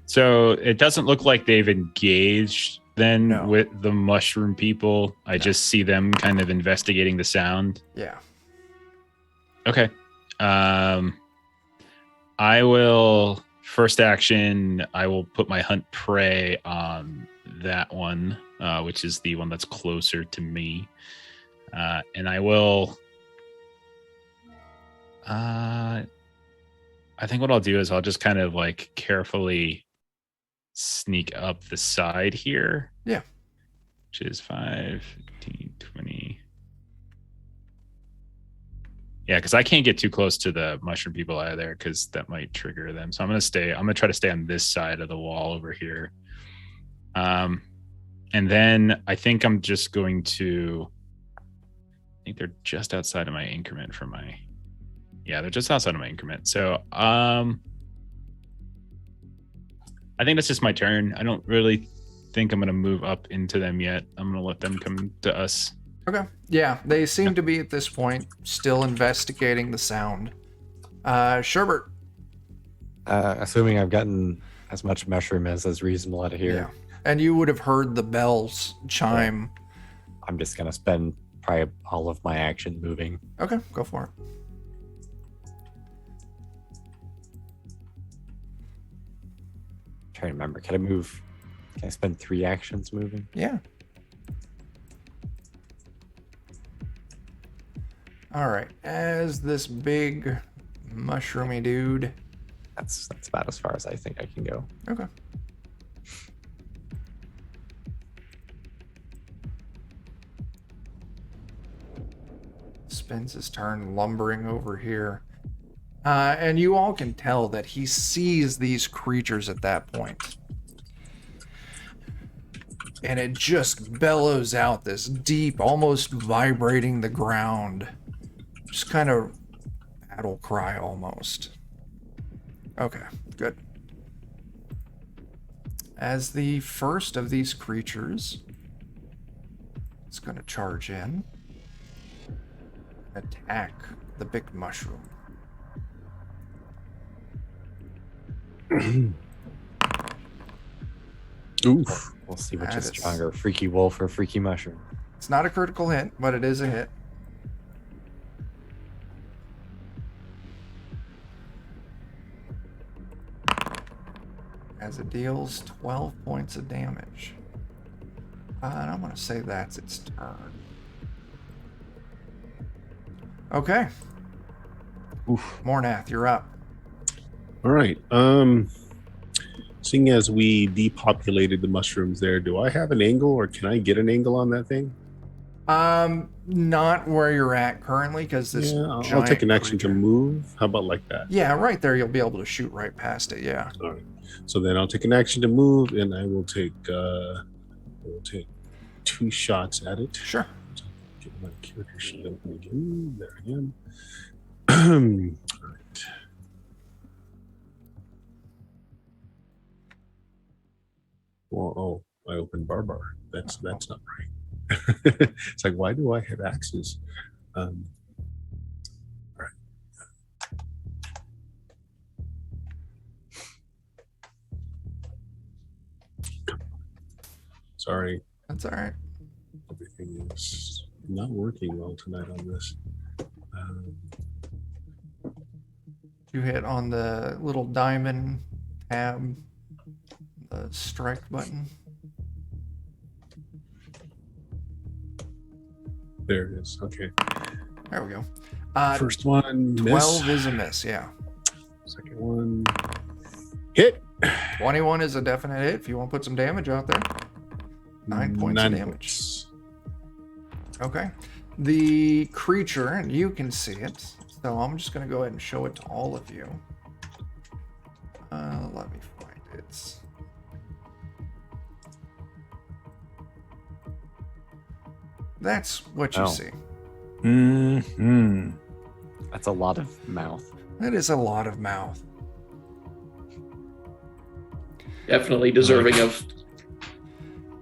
So it doesn't look like they've engaged then No. with the mushroom people. I just see them kind of investigating the sound. Yeah. Okay. I will first action. I will put my hunt prey on that one, which is the one that's closer to me, and I will. I think what I'll do is I'll just kind of like carefully sneak up the side here. Yeah. Which is 5, 15, 20. Yeah, because I can't get too close to the mushroom people either, because that might trigger them. So I'm gonna try to stay on this side of the wall over here. And then I think I'm just going to. I think they're just outside of my increment for my. Yeah, they're just outside of my increment. So I think that's just my turn. I don't really think I'm gonna move up into them yet. I'm gonna let them come to us. Okay. Yeah, they seem to be at this point still investigating the sound. Sherbert. Assuming I've gotten as much mushroom as is reasonable out of here, Yeah. And you would have heard the bells chime. I'm just gonna spend probably all of my action moving. Okay, go for it. Trying to remember. Can I spend 3 actions moving? Yeah. All right. As this big mushroomy dude. That's about as far as I think I can go. Okay. Spends his turn lumbering over here. And you all can tell that he sees these creatures at that point. And it just bellows out this deep, almost vibrating the ground. Just kind of battle cry almost. Okay, good. As the first of these creatures is going to charge in, attack the big mushroom. Oof. We'll see which That is is- stronger, freaky wolf or freaky mushroom. It's not a critical hit, but it is a hit. As it deals 12 points of damage. And I'm going to say that's its turn. Okay. Oof. Mornath, you're up. All right. Seeing as we depopulated the mushrooms there, do I have an angle or can I get an angle on that thing? Not where you're at currently, because this I'll giant take an action creature. to move. How about like that? Yeah, right there. You'll be able to shoot right past it. Yeah. All right. So then I'll take an action to move, and I will take 2 shots at it. Sure. Get my character sheet open again. There I am. All right. Well, I opened Barbar. That's not right. It's like, why do I have axes? All right. Sorry, That's all right. everything is not working well tonight on this. You hit on the little diamond tab, the strike button. There it is. Okay. There we go. First one, 12 miss. is a miss, yeah. Second one, hit. 21 is a definite hit if you want to put some damage out there. 9 points of damage. points. Okay. The creature, and you can see it, so I'm just going to go ahead and show it to all of you. Let me find it. That's what you Oh. see. Mm-hmm. That's a lot of mouth. That is a lot of mouth. Definitely deserving of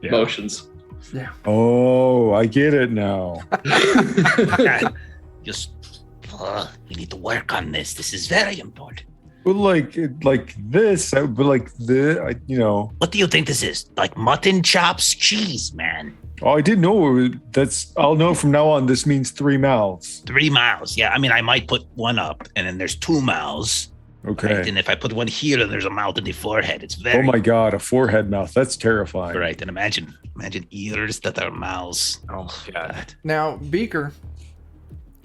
Yeah. motions. Yeah. Oh, I get it now. Just, we need to work on this. This is very important. But like this, but like What do you think this is? Like mutton chops, cheese, man. Oh, I didn't know. I'll know from now on. This means 3 mouths. 3 mouths. Yeah, I mean, I might put one up, and then there's 2 mouths. Okay. Right? And if I put one here, and there's a mouth in the forehead, it's very. Oh my God, a forehead mouth. That's terrifying. Right, and imagine ears that are mouths. Oh my god. Now, Beaker,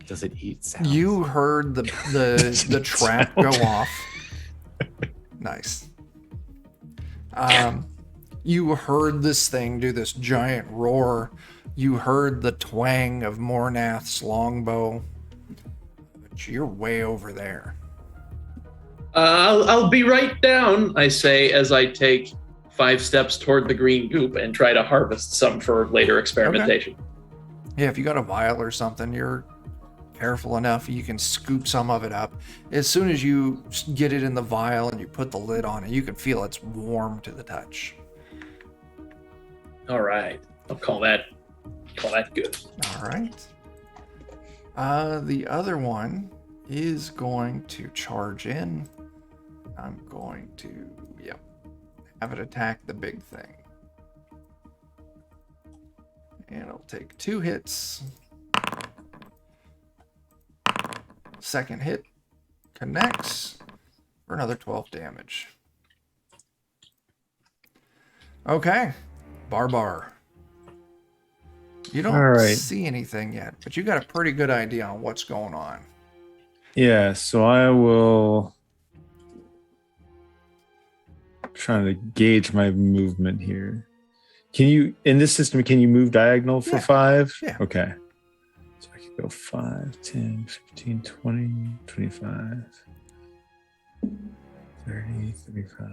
Does it eat sounds? you heard the trap go off. Nice. You heard this thing do this giant roar. You heard the twang of Mornath's longbow. But you're way over there. I'll be right down, I say, as I take 5 steps toward the green goop and try to harvest some for later experimentation. Yeah, if you got a vial or something, you're careful enough, you can scoop some of it up. As soon as you get it in the vial and you put the lid on it, you can feel it's warm to the touch. All right, I'll call that good. All right. The other one is going to charge in. I'm going to, have it attack the big thing. And it'll take 2 hits. Second hit connects for another 12 damage. Okay, Barbar. You don't All right. see anything yet, but you got a pretty good idea on what's going on. Yeah, so I will trying to gauge my movement here. Can you in this system can you move diagonal for Yeah. 5? Yeah. Okay. So I can go 5, 10, 15, 20, 25, 30, 35,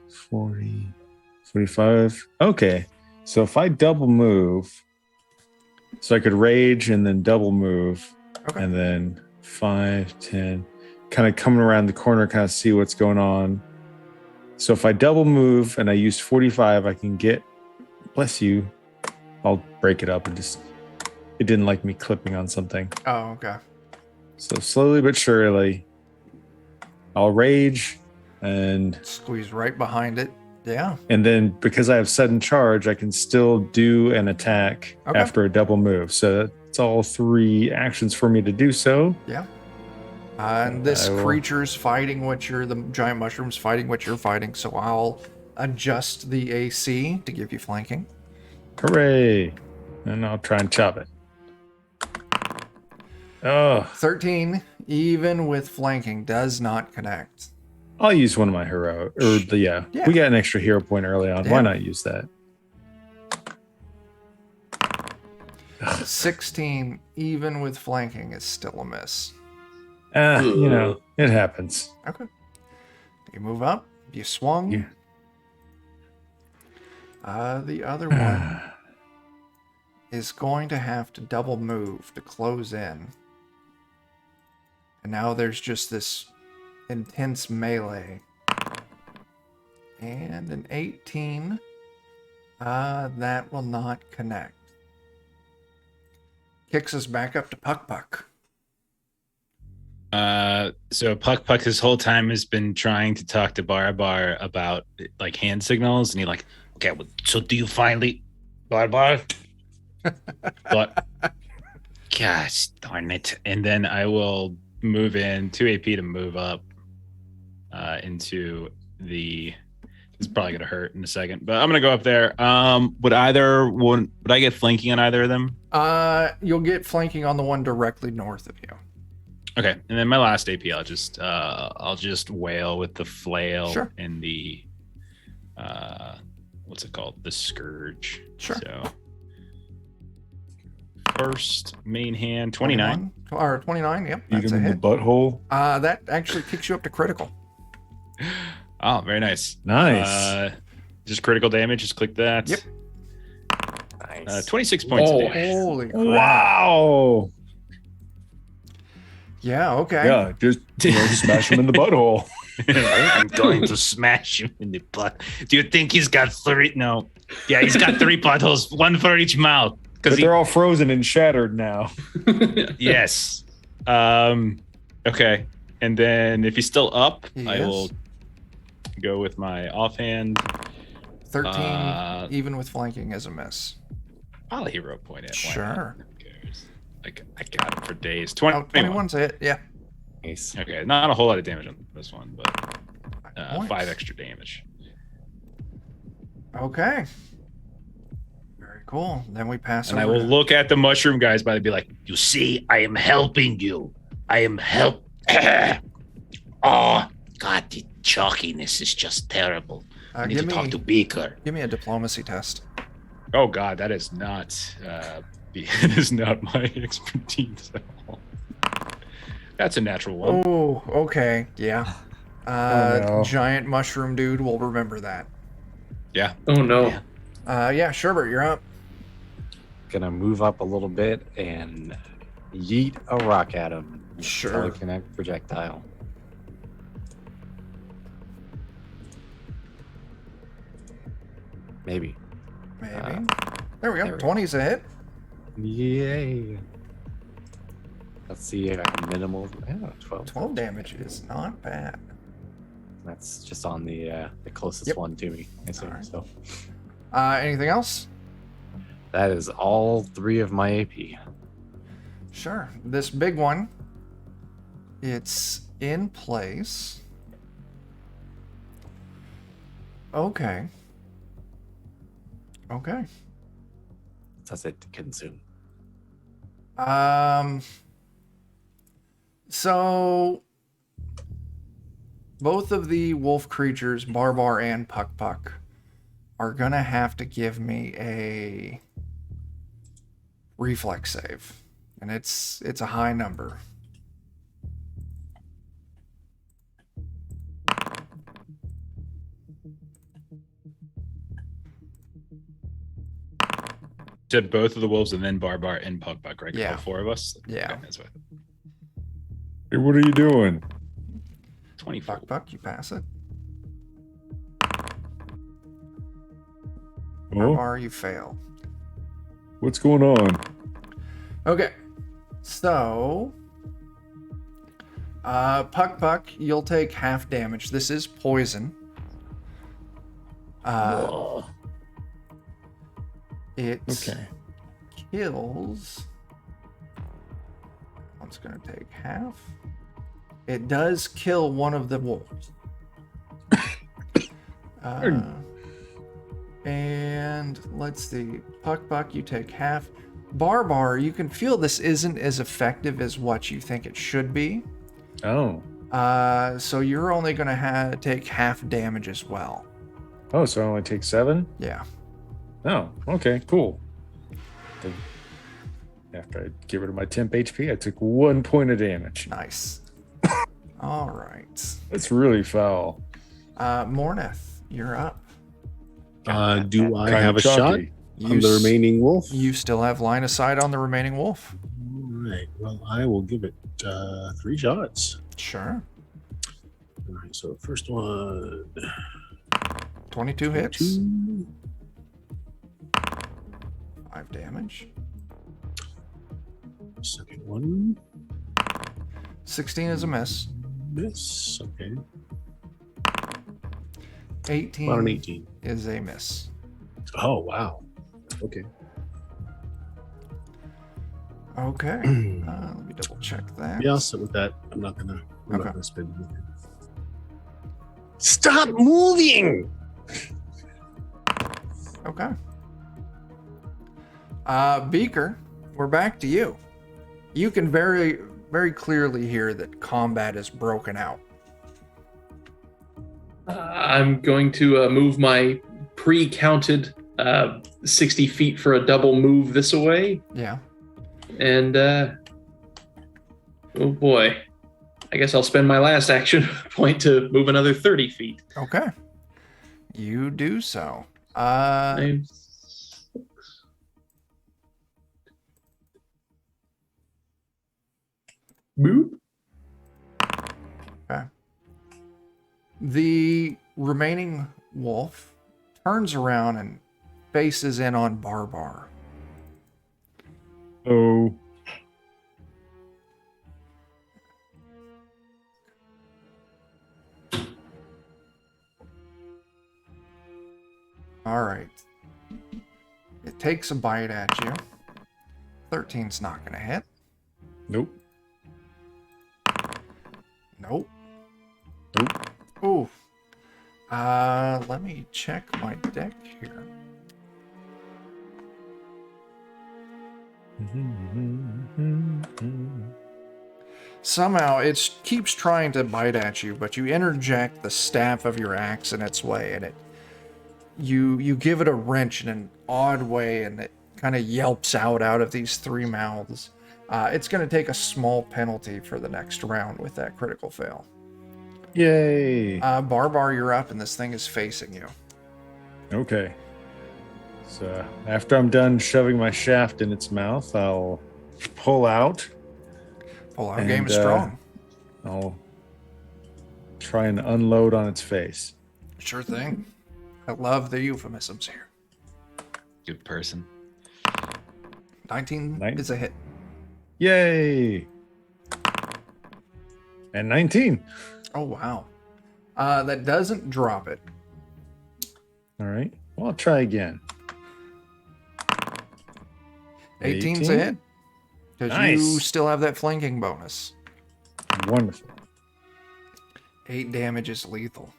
40, 45. Okay. So if I double move, so I could rage and then double move, Okay. and then 5, 10, kind of coming around the corner, kind of see what's going on. So if I double move and I use 45, I can get, bless you, I'll break it up and just, it didn't like me clipping on something. Oh, okay. So slowly but surely, I'll rage and Squeeze right behind it. Yeah. then because I have sudden charge, I can still do an attack Okay. after a double move. So it's all 3 actions for me to do so. Yeah. And this I will- creature's fighting the giant mushroom's fighting what you're fighting, so I'll adjust the AC to give you flanking. Hooray! And I'll try and chop it. Oh, 13, even with flanking, does not connect. I'll use one of my hero. Yeah. Yeah. We got an extra hero point early on. Yeah. Why not use that? 16, even with flanking, is still a miss. You know, it happens. Okay. You move up. You swung. Yeah. The other one is going to have to double move to close in. And now there's just this intense melee. And an 18. That will not connect. Kicks us back up to Puck Puck. So Puck this whole time has been trying to talk to Bar about like hand signals, and he like, okay, well, so do you finally, Bar? But gosh darn it! And then I will move in 2 AP to move up into the. It's probably gonna hurt in a second, but I'm gonna go up there. Would I get flanking on either of them? You'll get flanking on the one directly north of you. Okay, and then my last AP, I'll just wail with the flail Sure. and the what's it called? The scourge. Sure. So first main hand 29. Or 29, yep. Beat That's him a in the hit. butthole. That actually kicks you up to critical. Oh, very nice. Nice. Just critical damage. Just click that. Yep. Nice. 26 points of Oh. damage. Holy crap. Wow. Yeah, okay. Yeah, just smash him in the butthole. I'm going to smash him in the butt. Do you think he's got 3? No. Yeah, he's got 3 buttholes, one for each mouth. But Because they're all frozen and shattered now. Yes. Okay. And then if he's still up, He I is. will go with my offhand. 13, even with flanking, is a miss. I'll hero point it. Why Sure. not? Who cares? I got it for days. 20, Oh, 21's a hit, yeah. Nice. Okay, not a whole lot of damage on this one, but Points. 5 extra damage. Okay. Very cool. Then we pass And over I will to- look at the mushroom guys by and be like, you see, I am helping you. I am Oh, God, the chalkiness is just terrible. I need give to talk me to Beaker. give me a diplomacy test. oh God, that is not it is not my expertise at all. That's a natural one. Oh, okay. Yeah. no. Giant mushroom dude will remember that. Yeah. Oh no. Yeah, Sherbert, you're up. Gonna move up a little bit and yeet a rock at him. Sure. Telekinetic projectile. Maybe. Maybe. Uh, there we go. there we go. 20's a hit. Yay. Let's see minimal. Yeah, 12. 12 damage is not bad. That's just on the closest Yep. one to me. I assume. Alright. So Anything else? that is all 3 of my AP. Sure. This big one, it's in place. Okay. Okay. That's it to consume. So both of the wolf creatures, Barbar and Puck, are gonna have to give me a reflex save, and it's a high number. Said both of the wolves and then Barbar and Puck, right? Yeah. All four of us? Yeah. Okay, that's what. Hey, what are you doing? 24. Puck, you pass it. Oh, Barbar, you fail. what's going on? Okay, so Puck, you'll take half damage. This is poison. It Okay. kills. One's gonna take half. It does kill one of the wolves. And let's see. Puck, you take half. Barbar, you can feel this isn't as effective as what you think it should be. Oh. So you're only gonna take half damage as well. Oh, so I only take 7? Yeah. Oh, okay, cool. Then after I get rid of my temp HP, I took 1 point of damage. Nice. All right. That's really foul. Morneth, you're up. Do I Kinda have a shot chalky. on the remaining wolf? You still have line of sight on the remaining wolf. All right. Well, I will give it 3 shots. Sure. All right. So first one. 22 hits. 2. 5 damage. Second one. 16 is a miss. Miss. Okay. 18 About an 18. is a miss. Oh, wow. Okay. Okay. Let me double check that. Yeah, I'll sit with that. I'm not Okay. gonna spend anything. Stop moving! Okay. Beaker, we're back to you. You can very, very clearly hear that combat is broken out. I'm going to move my pre-counted 60 feet for a double move this way. Yeah. And, oh boy. I guess I'll spend my last action point to move another 30 feet. Okay. You do so. I'm 6. Boop. Okay. The remaining wolf turns around and faces in on Barbar. Oh. All right. It takes a bite at you. 13's not going to hit. Nope. Nope. Nope. Ooh. Let me check my deck here. Somehow it keeps trying to bite at you, but you interject the staff of your axe in its way, and you give it a wrench in an odd way, and it kind of yelps out of these 3 mouths. It's going to take a small penalty for the next round with that critical fail. Yay. Barbar, you're up, and this thing is facing you. Okay. So after I'm done shoving my shaft in its mouth, I'll pull out. Pull out game is strong. I'll try and unload on its face. Sure thing. I love the euphemisms here. Good person. 19 Nine. is a hit. Yay. And 19. Oh, wow. That doesn't drop it. All right. Well, I'll try again. 18's a hit. Because Nice. you still have that flanking bonus. Wonderful. 8 damage is lethal.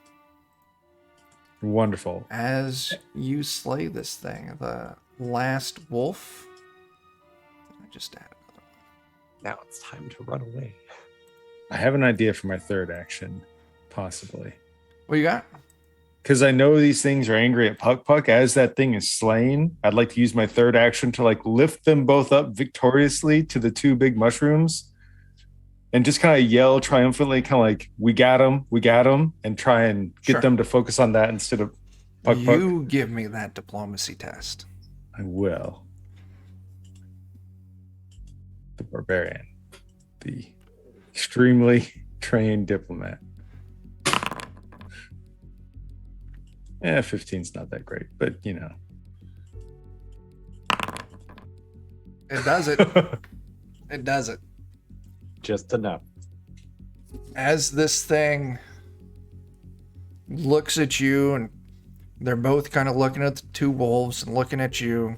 Wonderful. As you slay this thing, the last wolf. I just added another one. Now it's time to run away. I have an idea for my third action, possibly. What you got? Because I know these things are angry at Puck Puck. As that thing is slain, I'd like to use my third action to like lift them both up victoriously to the two big mushrooms and just kind of yell triumphantly, kind of like, we got him, and try and get them to focus on that instead of Puck Puck. You give me that diplomacy test. I will. The barbarian. The extremely trained diplomat. 15's not that great, but you know. It does it. It does it. Just enough. As this thing looks at you, and they're both kind of looking at the two wolves and looking at you,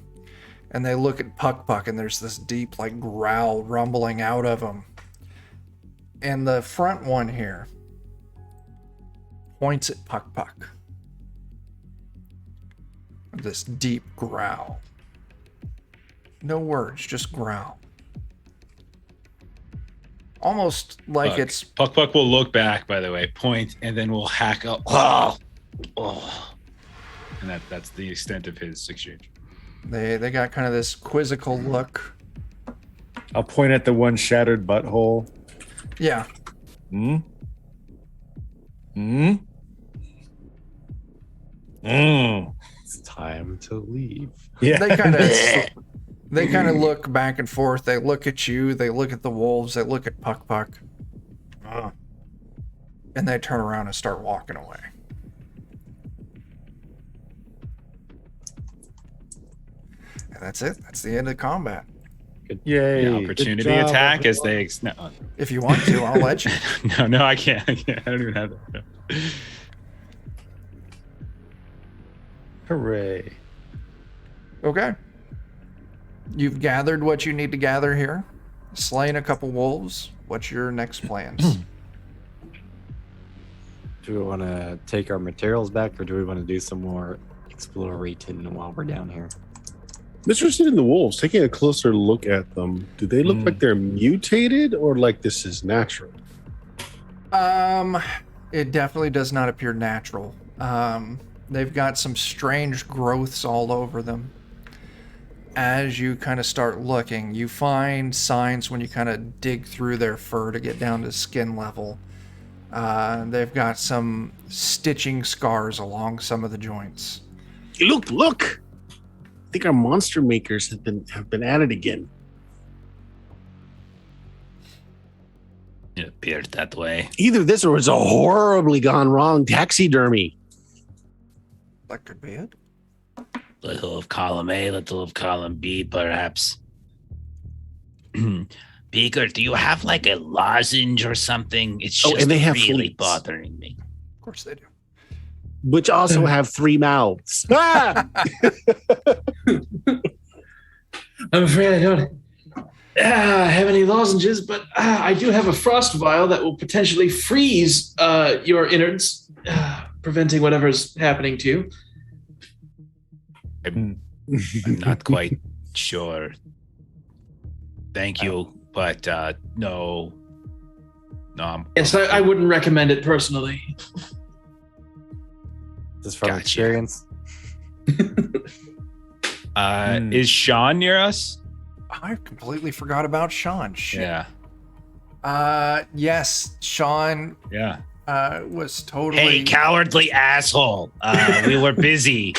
and they look at Puck Puck, and there's this deep like growl rumbling out of them. And the front one here points at Puck Puck. This deep growl. No words, just growl. Almost like it's... Puck Puck will look back, by the way, point, and then we'll hack up. Oh. And that's the extent of his exchange. They got kind of this quizzical look. I'll point at the one shattered butthole. Yeah. It's time to leave. Yeah. They kind of look back and forth. They look at you. They look at the wolves. They look at Puck Puck. And they turn around and start walking away. And that's it. That's the end of combat. Yay. The opportunity attack as they... No. If you want to, I'll let you. No, I can't. I don't even have that. No. Hooray. Okay. You've gathered what you need to gather here. Slain a couple wolves. What's your next plans? Do we want to take our materials back, or do we want to do some more explorating while we're down here? I'm interested in the wolves. Taking a closer look at them, do they look like they're mutated or like this is natural? It definitely does not appear natural. They've got some strange growths all over them. As you kind of start looking, you find signs when you kind of dig through their fur to get down to skin level. They've got some stitching scars along some of the joints. Look! I think our monster makers have been at it again. It appeared that way. Either this or it's a horribly gone wrong taxidermy. That could be it. Little of column A, little of column B, perhaps. Beaker, do you have like a lozenge or something? It's just and they have really fleets. bothering me. Of course they do. Which also have 3 mouths. Ah! I'm afraid I don't have any lozenges, but I do have a frost vial that will potentially freeze your innards, preventing whatever's happening to you. I'm not quite sure. Thank you, but no. Yes, I wouldn't recommend it personally. Just from Gotcha. experience. Is Sean near us? I completely forgot about Sean. Shit. Yeah. Yes, Sean Yeah. was totally... Hey, cowardly asshole. We were busy.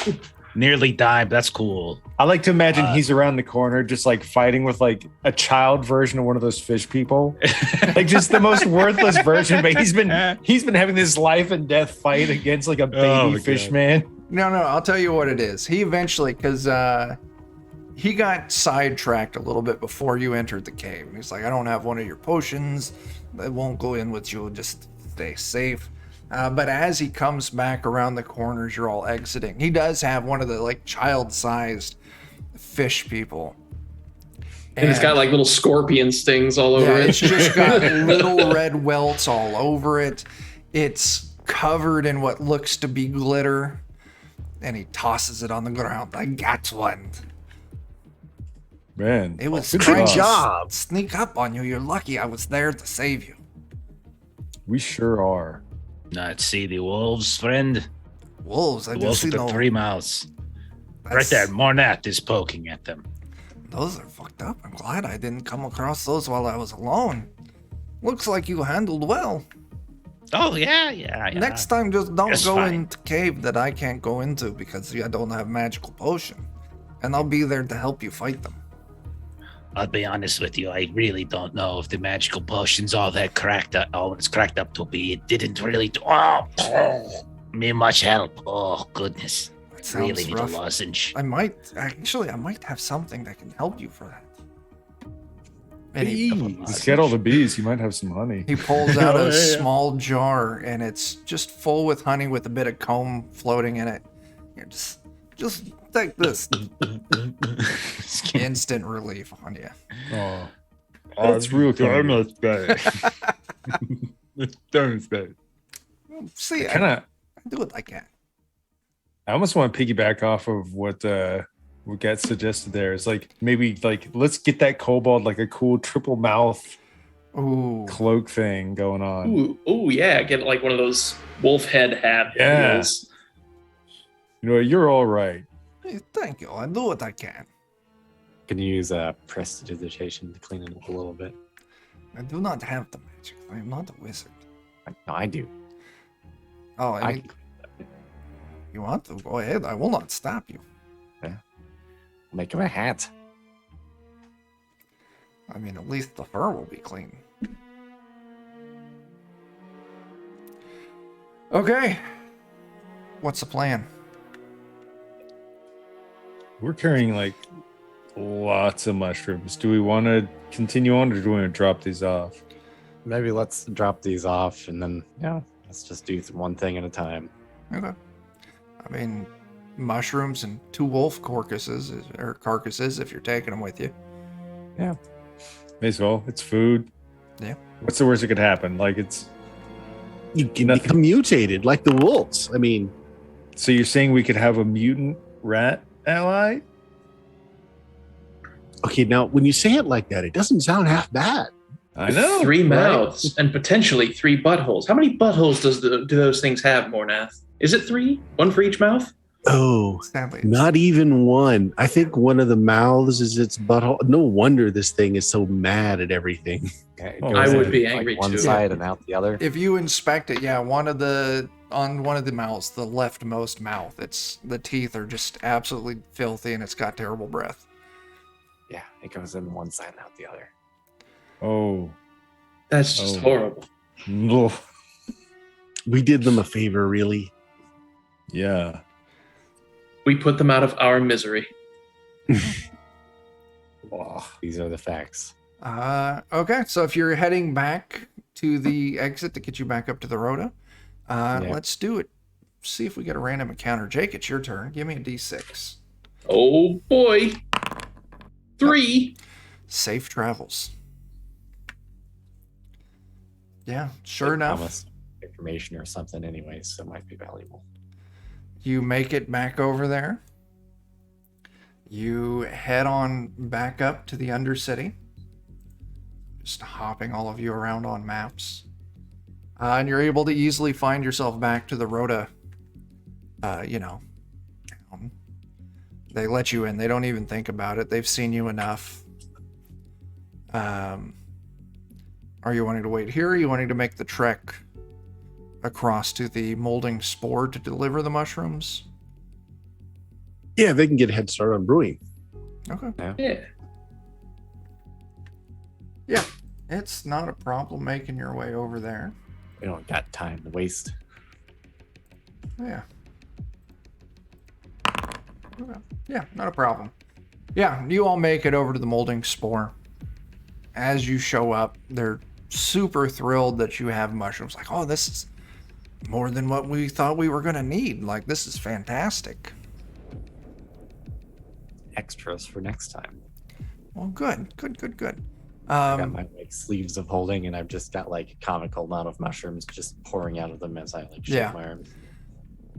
Nearly died. That's cool. I like to imagine he's around the corner just like fighting with like a child version of one of those fish people. Like just the most worthless version, but he's been having this life and death fight against like a baby fish man. No, I'll tell you what it is. He eventually, because he got sidetracked a little bit before you entered the cave. He's like, I don't have one of your potions. I won't go in with you. Just stay safe. But as he comes back around the corners, you're all exiting. He does have one of the like child-sized fish people. And it's got like little scorpion stings all over it. It's just got little red welts all over it. It's covered in what looks to be glitter. And he tosses it on the ground. I got one. Man, It was Good trying to job. sneak up on you. You're lucky I was there to save you. We sure are. Not see the wolves, friend. Wolves, I The do wolves see with the no. 3 mouths. Right That's- there, Mornath is poking at them. Those are fucked up. I'm glad I didn't come across those while I was alone. Looks like you handled well. Oh, yeah. Next time, just don't Just go fine. into cave that I can't go into because I don't have magical potion. And I'll be there to help you fight them. I'll be honest with you. I really don't know if the magical potion's all that cracked up. All it's cracked up to be. It didn't really do me much help. Oh, goodness. That sounds Really need rough. a lozenge. I might have something that can help you for that. And Just get all the bees. You might have some honey. he pulls out Oh, a yeah, yeah. small jar, and it's just full with honey with a bit of comb floating in it. Here, just take this. Instant relief on you. Oh, that's real kind. See, Kind of. I do what I can. I almost want to piggyback off of what got suggested there. It's like maybe like let's get that kobold like a cool triple mouth Ooh. cloak thing going on. Ooh, yeah. Get like one of those wolf head hat Yeah. deals. You know, you're all right. Hey, thank you. I do what I can. Can you use prestidigitation to clean it up a little bit? I do not have the magic. I am not a wizard. No, I do. Oh, I mean, you want to? Go ahead. I will not stop you. make him a hat. I mean, at least the fur will be clean. Okay. What's the plan? We're carrying like lots of mushrooms. Do we want to continue on, or do we want to drop these off? Maybe let's drop these off and then, let's just do one thing at a time. Okay. I mean, mushrooms and 2 wolf carcasses if you're taking them with you. May as well. It's food. Yeah. What's the worst that could happen? Like You can Nothing. become mutated like the wolves. I mean, so you're saying we could have a mutant rat ally? okay, now when you say it like that, it doesn't sound half bad. I know. 3 right? mouths and potentially 3 buttholes. How many buttholes do those things have, Mornath? Is it 3? 1 for each mouth? Oh, Sadly, it's- not even one. I think one of the mouths is its butthole. No wonder this thing is so mad at everything. Yeah, it Oh, goes I would in, be like, angry one too. side and out the other. if you inspect it, yeah, on one of the mouths, the leftmost mouth, the teeth are just absolutely filthy and it's got terrible breath. Yeah, it goes in one side and out the other. Oh. That's just Oh. horrible. Ugh. We did them a favor, really. Yeah. We put them out of our misery. Ugh. These are the facts. Okay, so if you're heading back to the exit to get you back up to the Rhoda, let's do it. See if we get a random encounter. Jake, it's your turn. Give me a d6. Oh boy. 3. Safe travels. Yeah, sure enough. Promised information or something anyways, so it might be valuable. You make it back over there. You head on back up to the Undercity. Just hopping all of you around on maps. And you're able to easily find yourself back to the Rhoda, town. They let you in. They don't even think about it. They've seen you enough. Are you wanting to wait here, or are you wanting to make the trek across to the molding spore to deliver the mushrooms? Yeah, they can get a head start on brewing. Okay. Yeah. It's not a problem making your way over there. We don't got time to waste. Yeah. Okay. Yeah, not a problem. Yeah, you all make it over to the molding spore. As you show up, they're super thrilled that you have mushrooms. Like, oh, this is more than what we thought we were going to need. Like, this is fantastic. Extras for next time. Well, good. I got my sleeves of holding, and I've just got like a comical amount of mushrooms just pouring out of them as I shake Yeah. my arms.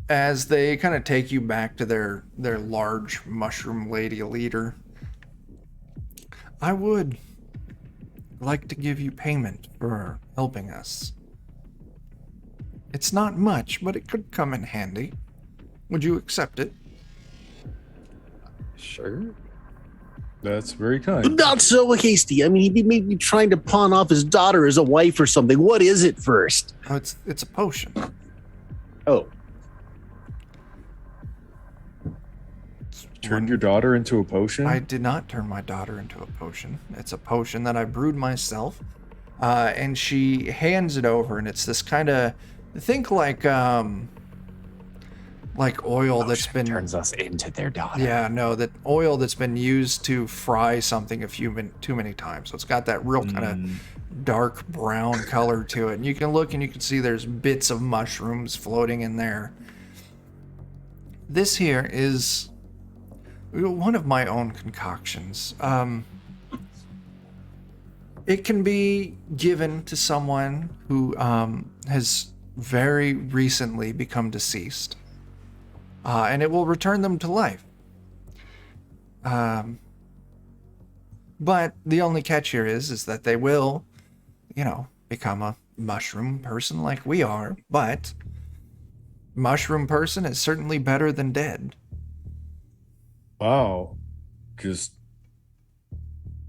As they kind of take you back to their large mushroom lady leader, I would like to give you payment for helping us. It's not much, but it could come in handy. Would you accept it? Sure. That's very kind. Not so hasty. I mean, he may be trying to pawn off his daughter as a wife or something. What is it first? Oh, it's a potion. Oh, Turned your daughter into a potion? I did not turn my daughter into a potion. It's a potion that I brewed myself. And she hands it over, and it's this kind of, think like oil that's been turns us into their daughter. Yeah, no, that oil that's been used to fry something too many times. So it's got that real kind of dark brown color to it. And you can look and you can see there's bits of mushrooms floating in there. This here is one of my own concoctions. It can be given to someone who has very recently become deceased. And it will return them to life. But the only catch here is that they will, become a mushroom person like we are. But mushroom person is certainly better than dead. Wow.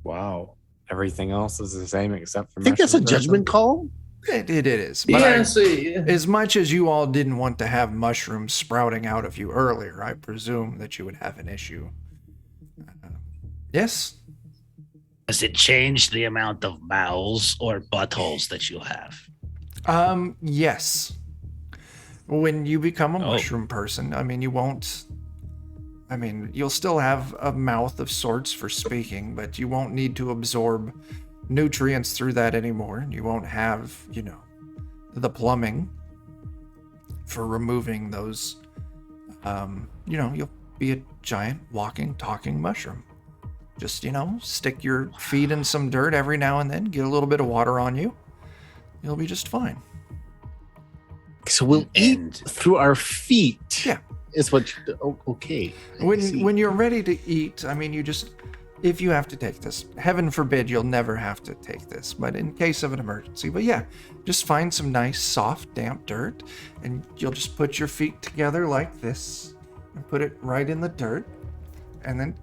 Wow. Everything else is the same except for I think that's a mushroom judgment call. It is. But as much as you all didn't want to have mushrooms sprouting out of you earlier, I presume that you would have an issue. Yes? Does it change the amount of mouths or buttholes that you have? Yes. When you become a mushroom person, you'll still have a mouth of sorts for speaking, but you won't need to absorb nutrients through that anymore. You won't have, the plumbing for removing those. You'll be a giant walking, talking mushroom. Just, stick your feet in some dirt every now and then, get a little bit of water on you. You'll be just fine. So we'll eat through our feet. Yeah. Is what okay. When you're ready to eat, if you have to take this, heaven forbid you'll never have to take this, but in case of an emergency. But yeah, just find some nice, soft, damp dirt, and you'll just put your feet together like this, and put it right in the dirt, and then,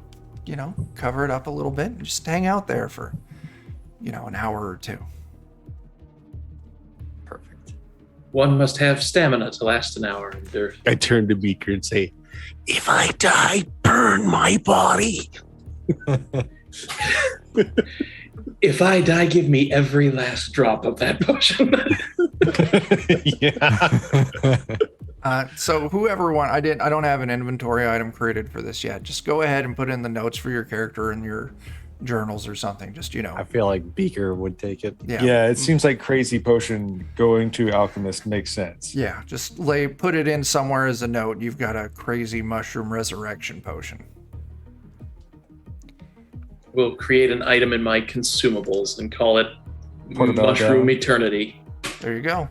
cover it up a little bit, and just hang out there for, an hour or two. Perfect. One must have stamina to last an hour in dirt. I turn to Beaker and say, "If I die, burn my body." If I die, give me every last drop of that potion. Yeah. So whoever I don't have an inventory item created for this yet. Just go ahead and put in the notes for your character in your journals or something. Just, I feel like Beaker would take it. Yeah, it seems like Crazy Potion going to Alchemist makes sense. Yeah, just put it in somewhere as a note. You've got a crazy mushroom resurrection potion. We'll create an item in my consumables and call it Portobello Mushroom down. Eternity. There you go.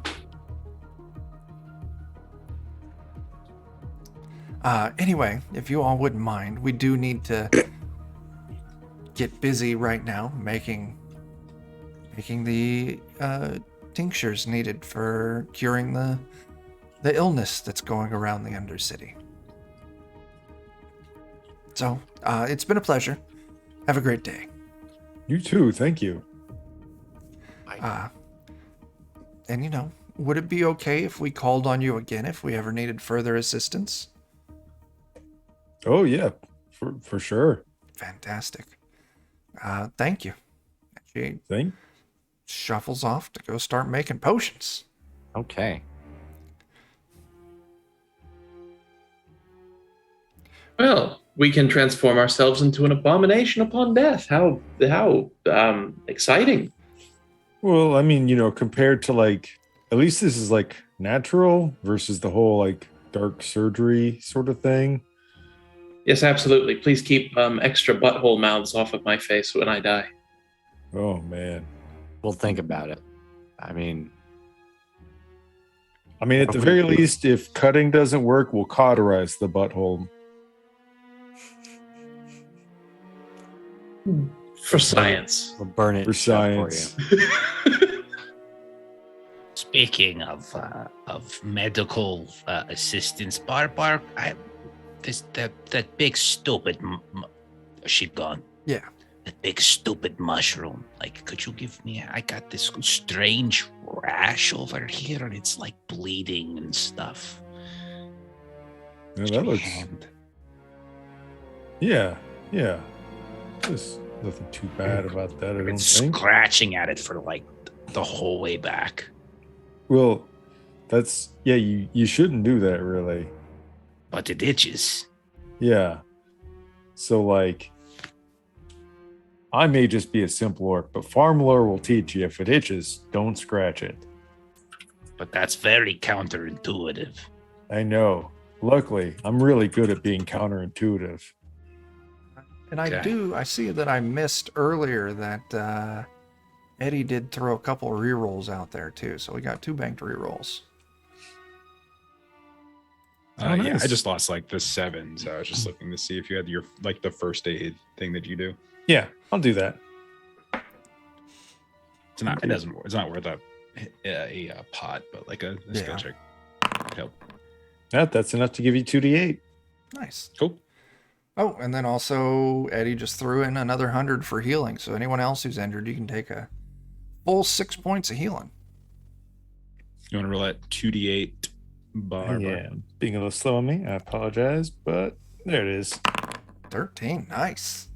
Anyway, if you all wouldn't mind, we do need to get busy right now making the tinctures needed for curing the illness that's going around the Undercity. So, it's been a pleasure. Have a great day. You too, thank you. And would it be okay if we called on you again if we ever needed further assistance? Oh yeah, for sure. Fantastic. Thank you. She shuffles off to go start making potions. Okay. Well, we can transform ourselves into an abomination upon death. How exciting. Well, compared to at least this is natural versus the whole dark surgery sort of thing. Yes, absolutely. Please keep extra butthole mouths off of my face when I die. Oh man. We'll think about it. At the very least, if cutting doesn't work, we'll cauterize the butthole. For science. We'll burn it For science. for you. Speaking of medical assistance, Barbar, that big stupid, is she gone? Yeah. That big stupid mushroom. Like, could you give me? I got this strange rash over here, and it's like bleeding and stuff. Yeah, that looks. Hand. Yeah. There's nothing too bad about that. I I've don't been think. scratching at it for like the whole way back. Well, that's You shouldn't do that, really. But it itches. Yeah. So like, I may just be a simple orc, but farm lore will teach you if it itches, don't scratch it. But that's very counterintuitive. I know. Luckily, I'm really good at being counterintuitive. And Okay. I see that I missed earlier that Eddie did throw a couple rerolls out there too. So we got 2 banked rerolls. Oh, Yeah, nice. I just lost like the 7, so I was just looking to see if you had your like the first aid thing that you do. Yeah, I'll do that. It's not. It doesn't. It's not worth a pot, but like a skill Yeah. check. Could help. That's enough to give you 2d8. Nice. Cool. Oh, and then also Eddie just threw in another 100 for healing. So anyone else who's injured, you can take a full 6 points of healing. You want to roll at 2d8 bar? Yeah, being a little slow on me. I apologize, but there it is. 13. Nice.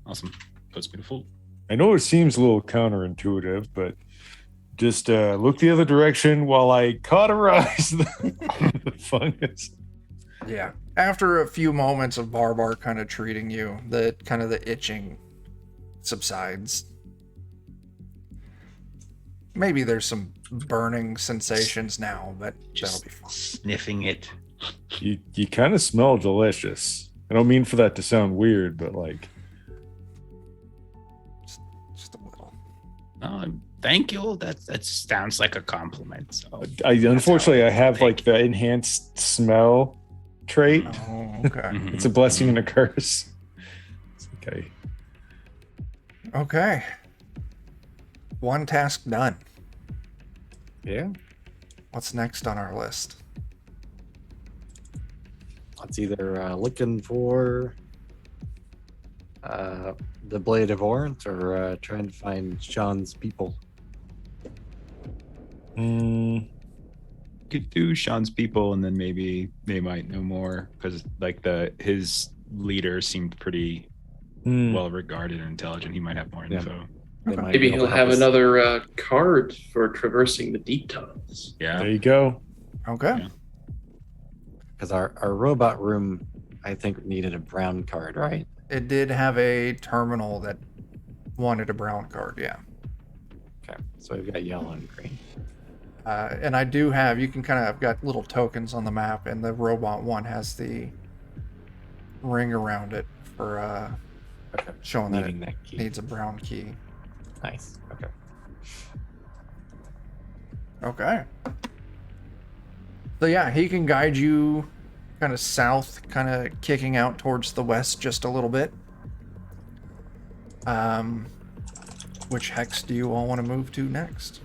Awesome. Puts me to full. I know it seems a little counterintuitive, but just look the other direction while I cauterize the fungus. Yeah. After a few moments of Barbar kind of treating you, the itching subsides. Maybe there's some burning sensations now, but that'll Just be fine. sniffing it. You kind of smell delicious. I don't mean for that to sound weird, but like, Just a little. Thank you. That sounds like a compliment. So unfortunately I have take like the enhanced smell trait. Oh, okay. Mhm. It's a blessing and a curse. It's okay. Okay. 1 task done. Yeah. What's next on our list? It's either looking for the Blade of Orient or trying to find Sean's people. Could do Sean's people, and then maybe they might know more because like his leader seemed pretty well regarded and intelligent. He might have more Yeah. info. They might Maybe be he'll able to have help us. another card for traversing the deep tunnels. Yeah. There you go. Okay. Yeah. Because our robot room, I think, needed a brown card, right? It did have a terminal that wanted a brown card, yeah. Okay, so we've got yellow and green. And I do have, you can kind of, I've got little tokens on the map, and the robot one has the ring around it for Okay, showing that needing it that key. needs a brown key. Nice. Okay. Okay. So yeah, he can guide you kind of south, kind of kicking out towards the west just a little bit. Which hex do you all want to move to next?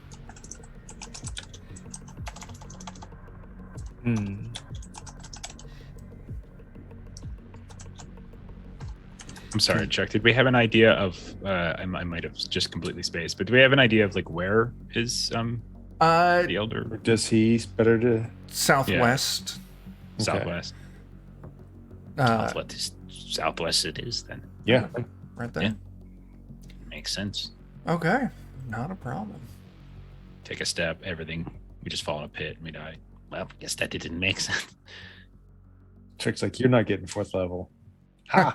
I'm sorry, Chuck. Did we have an idea of? I might have just completely spaced, but do we have an idea of like where is the elder Does he better to? Southwest. southwest? Southwest it is then. Yeah. Right there. Yeah. Makes sense. Okay. Not a problem. Take a step, everything. We just fall in a pit and we die. Well, I guess that didn't make sense. Trick's like, you're not getting 4th level. Right.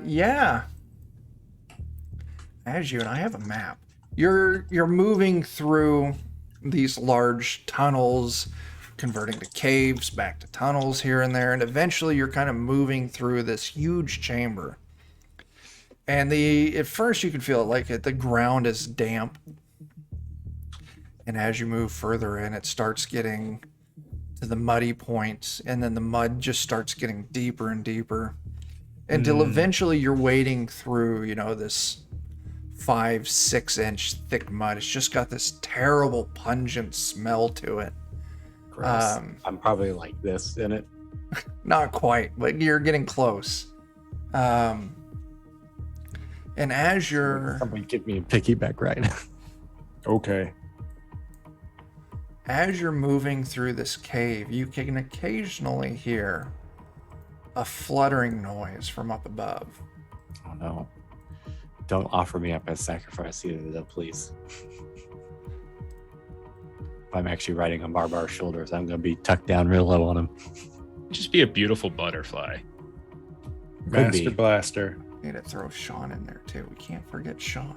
Yeah. As you and I have a map. You're moving through these large tunnels, converting to caves, back to tunnels here and there, and eventually you're kind of moving through this huge chamber. And at first you can feel it like the ground is damp. And as you move further in, it starts getting to the muddy point, and then the mud just starts getting deeper and deeper until eventually you're wading through, this 5-6 inch thick mud. It's just got this terrible pungent smell to it. Gross. I'm probably like this in it. Not quite, but you're getting close. And as you're Somebody give me a piggyback ride. Okay. As you're moving through this cave, you can occasionally hear a fluttering noise from up above. Oh no. Don't offer me up as sacrifice either, please. If I'm actually riding on Barbar's shoulders, I'm going to be tucked down real low on him. Just be a beautiful butterfly. Master be. Blaster. Need to throw Sean in there too. We can't forget Sean.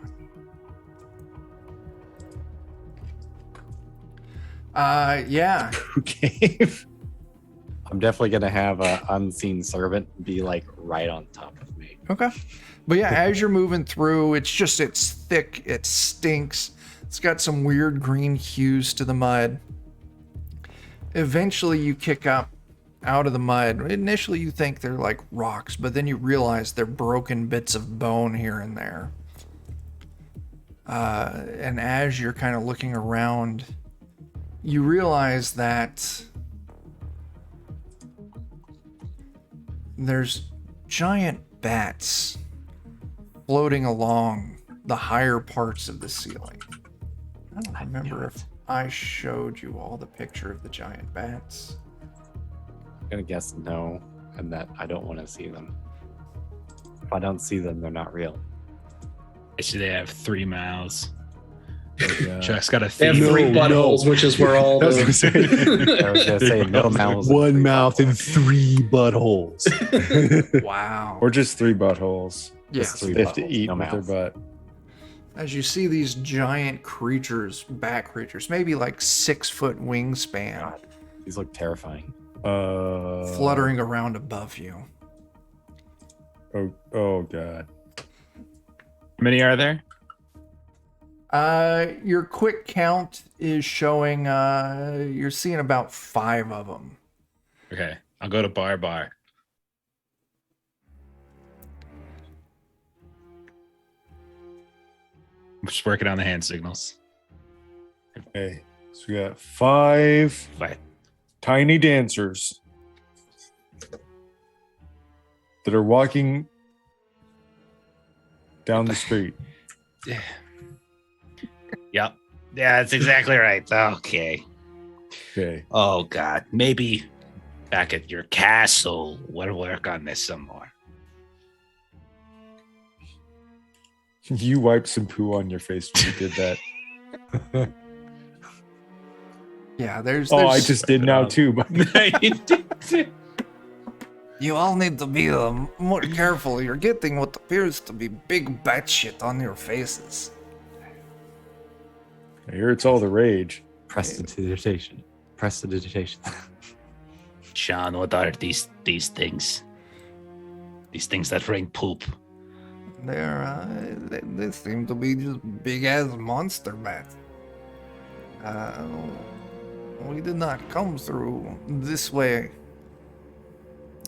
Yeah. Okay. I'm definitely going to have an unseen servant be like right on top of me. Okay. But yeah, as you're moving through, it's thick, it stinks. It's got some weird green hues to the mud. Eventually you kick up out of the mud. Initially you think they're like rocks, but then you realize they're broken bits of bone here and there. And as you're kind of looking around, you realize that there's giant bats floating along the higher parts of the ceiling. I don't remember if I showed you all the picture of the giant bats. I'm going to guess no, and that I don't want to see them. If I don't see them, they're not real. Actually, they have 3 mouths. Yeah. Chuck's got a They have theme. 3 buttholes, which is where all I was gonna the... say, I was going to say no mouths. one mouth and 3 buttholes. Wow. Or just 3 buttholes. Yes. Three They have to buttholes, eat no with their mouths. butt. As you see these giant creatures, bat creatures, maybe like 6-foot wingspan, God, these look terrifying. fluttering around above you. Oh God. How many are there? Your quick count is showing, you're seeing about 5 of them. Okay, I'll go to Barbar. I'm just working on the hand signals. Okay. So we got 5 But tiny dancers that are walking down the street. yep. Yeah, that's exactly right. Okay. Okay. Oh God, maybe back at your castle, we'll work on this some more. You wiped some poo on your face when you did that. Yeah, there's I just did now too. But You all need to be more careful. You're getting what appears to be big bat shit on your faces. I hear it's all the rage. Prestidigitation. Prestidigitation. Sean, what are these things? These things that bring poop. They seem to be just big ass monster bats. We did not come through this way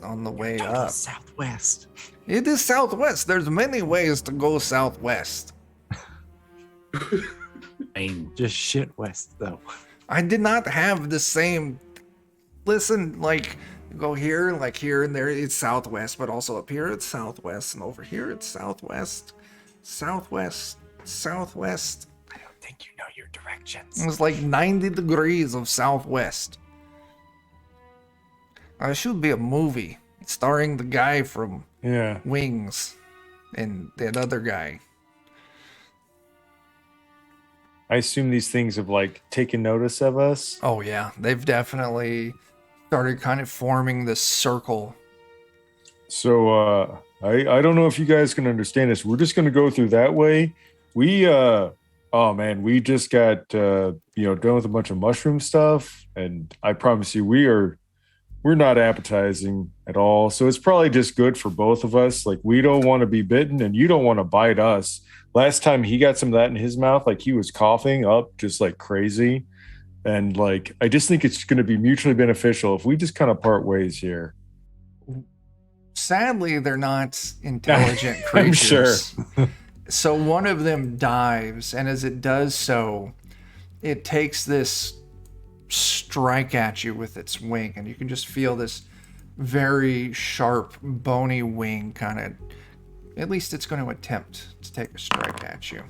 on the way up. Southwest. It is southwest. There's many ways to go southwest. I mean, Just shit west, though. I did not have the same. Listen, like, go here, like here and there, it's southwest, but also up here it's southwest, and over here it's southwest, southwest, southwest. I don't think you know your directions. It was like 90 degrees of southwest. It should be a movie starring the guy from Yeah. Wings and that other guy. I assume these things have like taken notice of us. Oh yeah, they've definitely started kind of forming this circle. So I don't know if you guys can understand this. We're just gonna go through that way. We oh man, we just got done with a bunch of mushroom stuff, and I promise you we're not appetizing at all. So it's probably just good for both of us. Like, we don't want to be bitten and you don't want to bite us. Last time he got some of that in his mouth, like he was coughing up just like crazy. And like, I just think it's going to be mutually beneficial if we just kind of part ways here. Sadly, they're not intelligent I'm creatures. So one of them dives, and as it does so, it takes this strike at you with its wing, and you can just feel this very sharp, bony wing kind of. At least it's going to attempt to take a strike at you.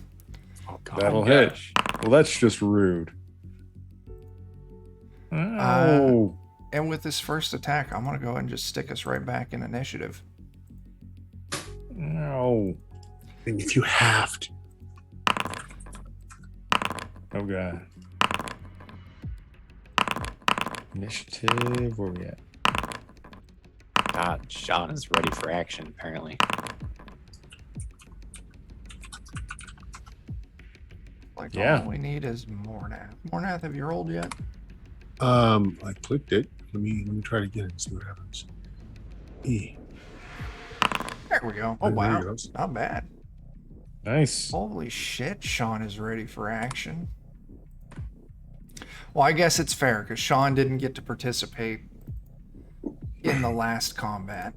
Oh, God. That'll hit. Well, that's just rude. Oh. And with this first attack, I'm going to go ahead and just stick us right back in initiative. No. And if you have to. Oh, God. Initiative, where we at? God, Sean is ready for action, apparently. Like, Yeah. all we need is Mornath. Mornath, have you rolled yet? I clicked it. Let me try to get it and see what happens. E. There we go. Oh, There wow. it goes. Not bad. Nice. Holy shit, Sean is ready for action. Well, I guess it's fair, because Sean didn't get to participate in the last combat.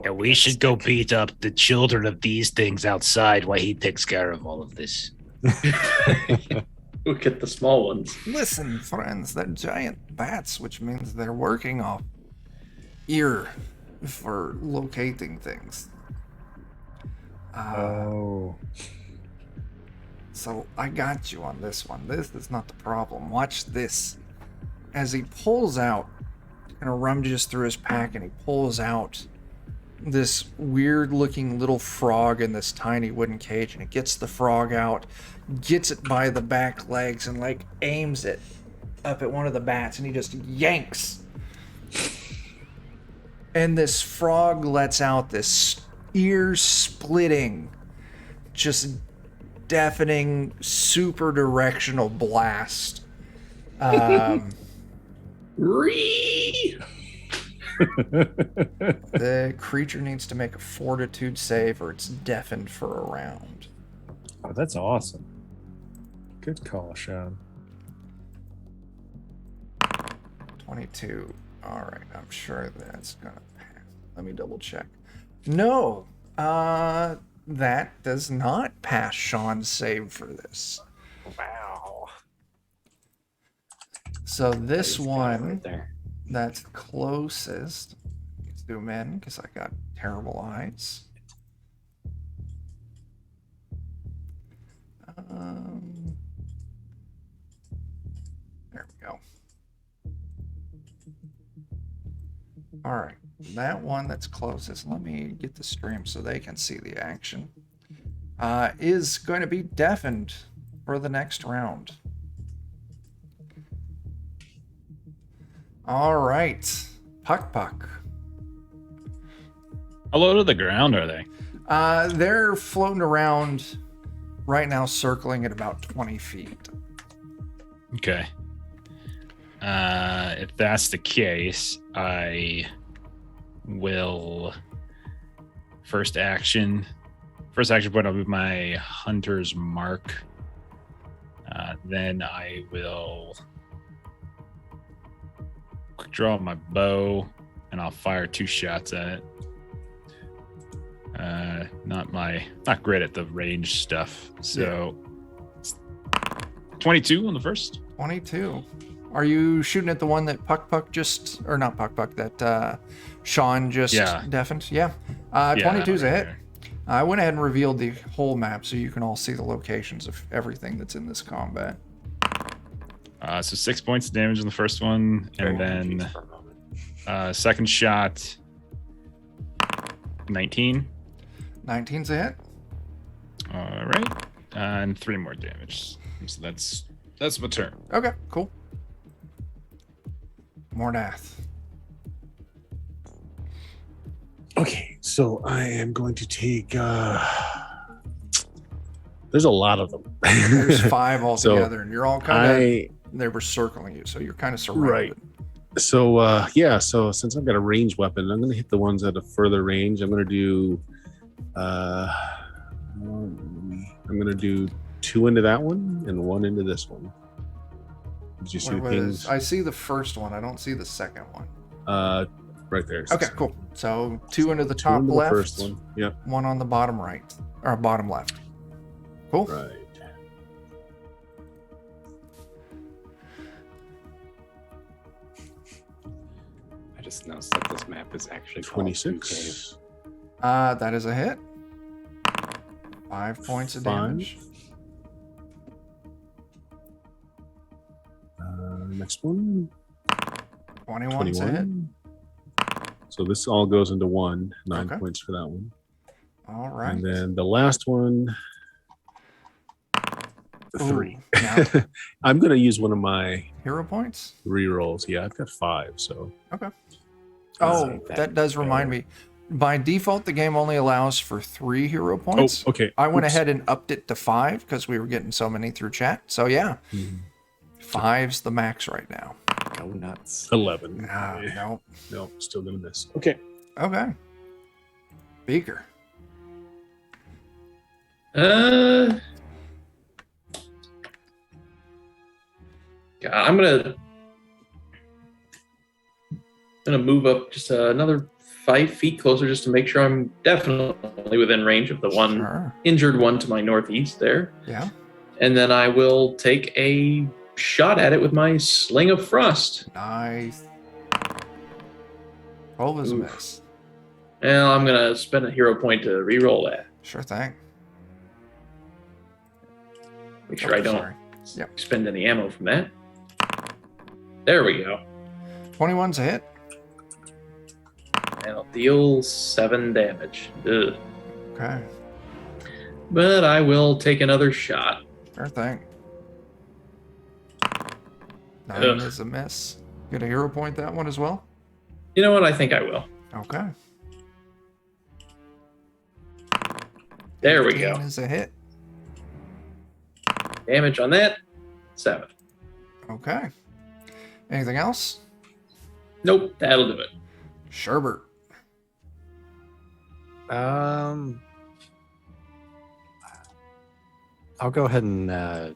Yeah, we should go beat up the children of these things outside while he takes care of all of this. Look at the small ones. Listen, friends, they're giant bats, which means they're working off ear for locating things. Oh. So I got you on this one. This is not the problem. Watch this. As he pulls out, and rummages through his pack, and he pulls out this weird looking little frog in this tiny wooden cage, and he gets the frog out, gets it by the back legs, and like aims it up at one of the bats, and he just yanks. And this frog lets out this ear splitting, just deafening, super directional blast. Ree! The creature needs to make a fortitude save or it's deafened for a round. Oh, that's awesome. Good call, Sean. 22. Alright, I'm sure that's gonna pass. Let me double check. No! That does not pass Sean's save for this. Wow. So this one Right there. that's closest. Let's zoom in because I got terrible eyes. There we go. All right, that one that's closest. Let me get the stream so they can see the action. Is going to be deafened for the next round. All right, Puck. How low to the ground are they? They're floating around right now, circling at about 20 feet. Okay. If that's the case, I will first action point, I'll move my hunter's mark. Then I will draw my bow and I'll fire 2 shots at it. Not great at the range stuff. So 22 on the first. 22. Are you shooting at the one that Puck just, or not Puck, that Sean just deafened? Yeah. 22's a hit. I went ahead and revealed the whole map so you can all see the locations of everything that's in this combat. So 6 points of damage in the first one, and then second shot, 19. 19's a hit. All right, and 3 more damage. So that's my turn. Okay, cool. Mornath. Okay, so I am going to take. There's a lot of them. There's 5 So altogether, and you're all kind of. They were circling you, so you're kind of surrounded. Right. So so since I've got a ranged weapon, I'm going to hit the ones at a further range. I'm going to do. I'm going to do 2 into that one and 1 into this one. Did you see the pings? I see the first one. I don't see the second one. Right there. Okay, cool. So 2 into the 2 top into left, the first one. Yep. 1 on the bottom right. or bottom left. Cool. Right. I just noticed that this map is actually called 26. That is a hit. 5 points of damage. Next one. 21's a hit. So this all goes into 1. 9 Okay. points for that one. All right. And then the last one, Ooh, 3. now, I'm going to use one of my hero points? rerolls. Yeah, I've got 5. So Okay. Oh, Save that does remind me. By default, the game only allows for 3 hero points. Oh, okay. I went Oops. ahead and upped it to 5 because we were getting so many through chat. So yeah, Mhm. 5's the max right now. Go nuts. 11. No. No, still going to miss. Okay. Okay. Beaker. God, I'm gonna move up just another 5 feet closer, just to make sure I'm definitely within range of the one Sure. injured one to my northeast there. Yeah. And then I will take a shot at it with my Sling of Frost. Nice. 12 is a Oof. miss. And I'm gonna spend a hero point to re-roll that. Sure thing. Make sure I don't Sorry. Yep. expend any ammo from that. There we go. 21's a hit. And I'll deal 7 damage. Ugh. Okay. But I will take another shot. Sure thing. 9 Ugh. is a miss. Get a hero point that one as well? You know what? I think I will. Okay. There we 15 go. is a hit. Damage on that, 7. Okay. Anything else? Nope, that'll do it. Sherbert. I'll go ahead and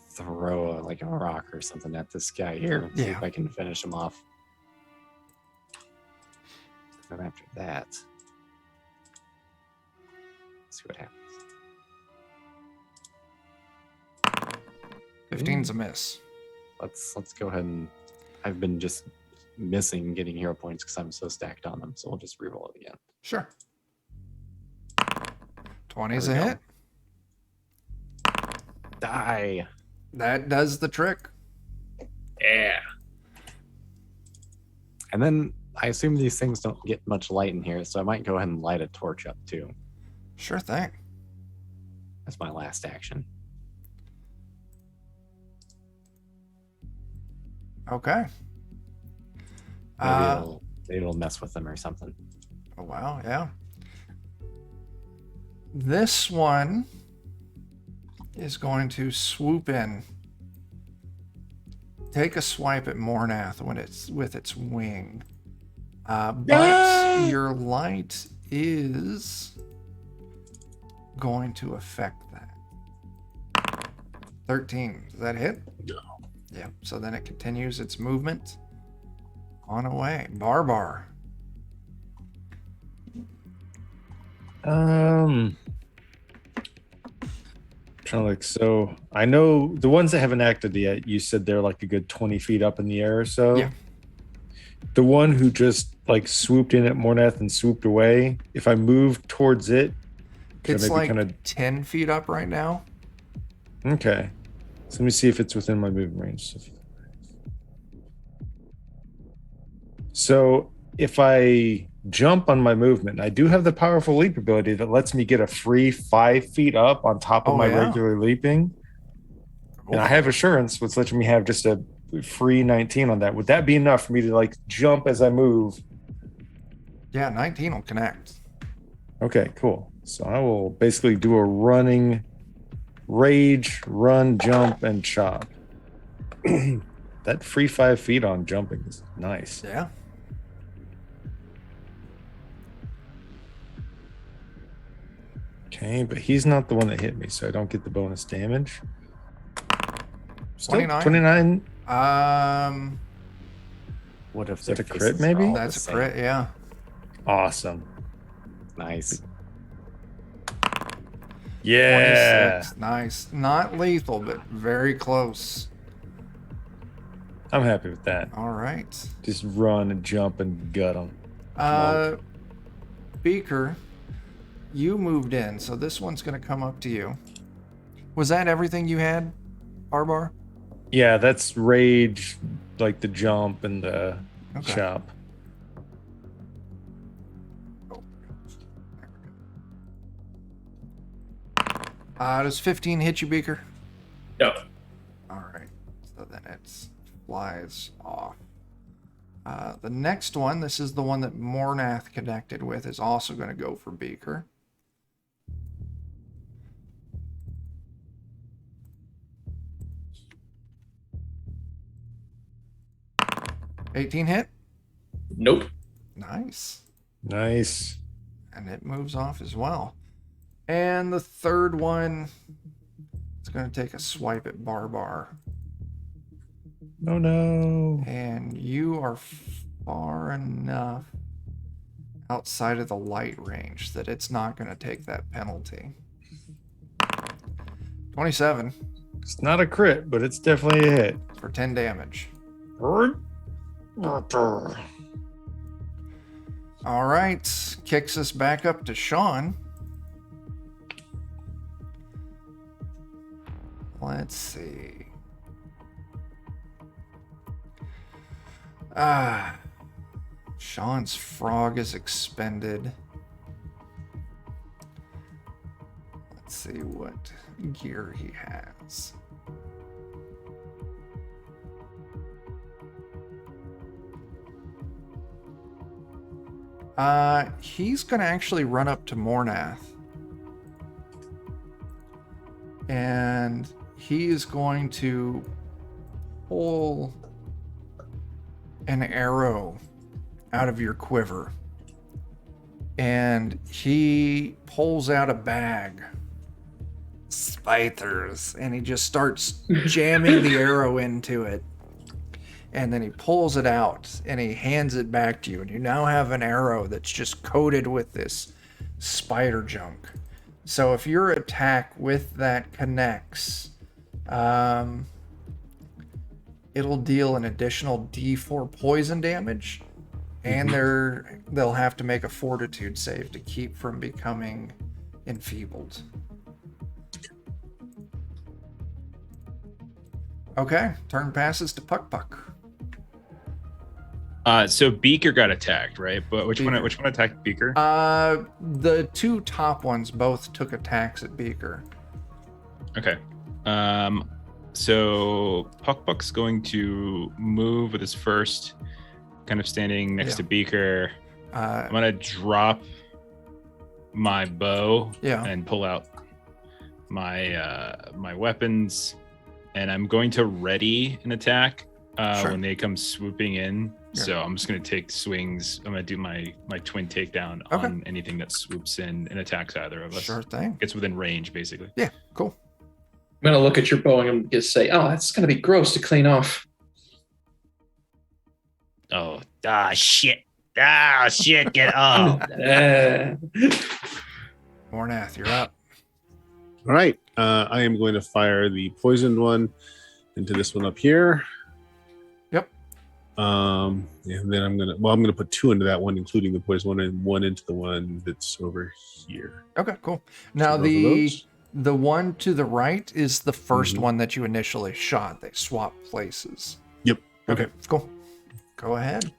throw like a rock or something at this guy here and see Yeah. if I can finish him off. Then after that, see what happens. 15's a miss. Let's go ahead and I've been just missing getting hero points because I'm so stacked on them, so we'll just reroll it again. Sure. 20's a There we go. hit. Die. That does the trick. Yeah. And then I assume these things don't get much light in here, so I might go ahead and light a torch up too. Sure thing. That's my last action. Okay. Maybe it'll mess with them or something. Oh, wow, yeah. This one is going to swoop in. Take a swipe at Mornath when it's with its wing. But your light is going to affect that. 13. Does that hit? No. Yep. So then it continues its movement on away. Barbar. Trying to so I know the ones that haven't acted yet, you said they're like a good 20 feet up in the air or so. Yeah. The one who just like swooped in at Mornath and swooped away, if I move towards it, could I It's maybe like kinda 10 feet up right now. okay. So let me see if it's within my movement range. So if I jump on my movement, I do have the powerful leap ability that lets me get a free 5 feet up on top of Oh, my yeah. regular leaping. And I have assurance, which lets me have just a free 19 on that. Would that be enough for me to like jump as I move? Yeah, 19 will connect. Okay, cool. So I will basically do a running rage, run, jump, and chop. That free 5 feet on jumping is nice. Yeah. Okay, but he's not the one that hit me, so I don't get the bonus damage. Still 29. 29. What if Is that their a crit, faces are maybe? all the That's a same? crit, yeah. Awesome. Nice. Yeah. 26. Nice. Not lethal, but very close. I'm happy with that. All right. Just run and jump and gut them. Beaker, you moved in, so this one's going to come up to you. Was that everything you had, Barbar? Yeah, that's rage, like the jump and the chop. Does 15 hit you, Beaker? No. All right. So then it flies off. The next one, this is the one that Mornath connected with, is also going to go for Beaker. $18 hit? Nope. Nice. Nice. And it moves off as well. And the third one is going to take a swipe at Barbar. Oh no. And you are far enough outside of the light range that it's not going to take that penalty. 27 It's not a crit, but it's definitely a hit. for 10 damage. All right. Kicks us back up to Sean. Let's see. Sean's frog is expended. Let's see what gear he has. He's going to actually run up to Mornath. And he is going to pull an arrow out of your quiver. And he pulls out a bag. Spiders. And he just starts jamming the arrow into it. And then he pulls it out and he hands it back to you. And you now have an arrow that's just coated with this spider junk. So if your attack with that connects, it'll deal an additional D4 poison damage, and they'll have to make a fortitude save to keep from becoming enfeebled. Okay, turn passes to Puck. So Beaker got attacked, right? But which one attacked Beaker? The two top ones both took attacks at Beaker. Okay. So Puck's going to move with his first, kind of standing next to Beaker. I'm gonna drop my bow and pull out my my weapons, and I'm going to ready an attack when they come swooping in. So I'm just going to take swings. I'm going to do my twin takedown on anything that swoops in and attacks either of us. Sure thing. It's within range, basically. Yeah, cool. I'm going to look at your bow and just say, oh, that's going to be gross to clean off. Oh, shit. Shit, get off. Mornath, you're up. All right. I am going to fire the poisoned one into this one up here. Yep. And then I'm gonna put two into that one, including the poison one, and one into the one that's over here. Okay, cool. Now So the one to the right is the first one that you initially shot. They swap places. Yep. Okay, cool. Go ahead.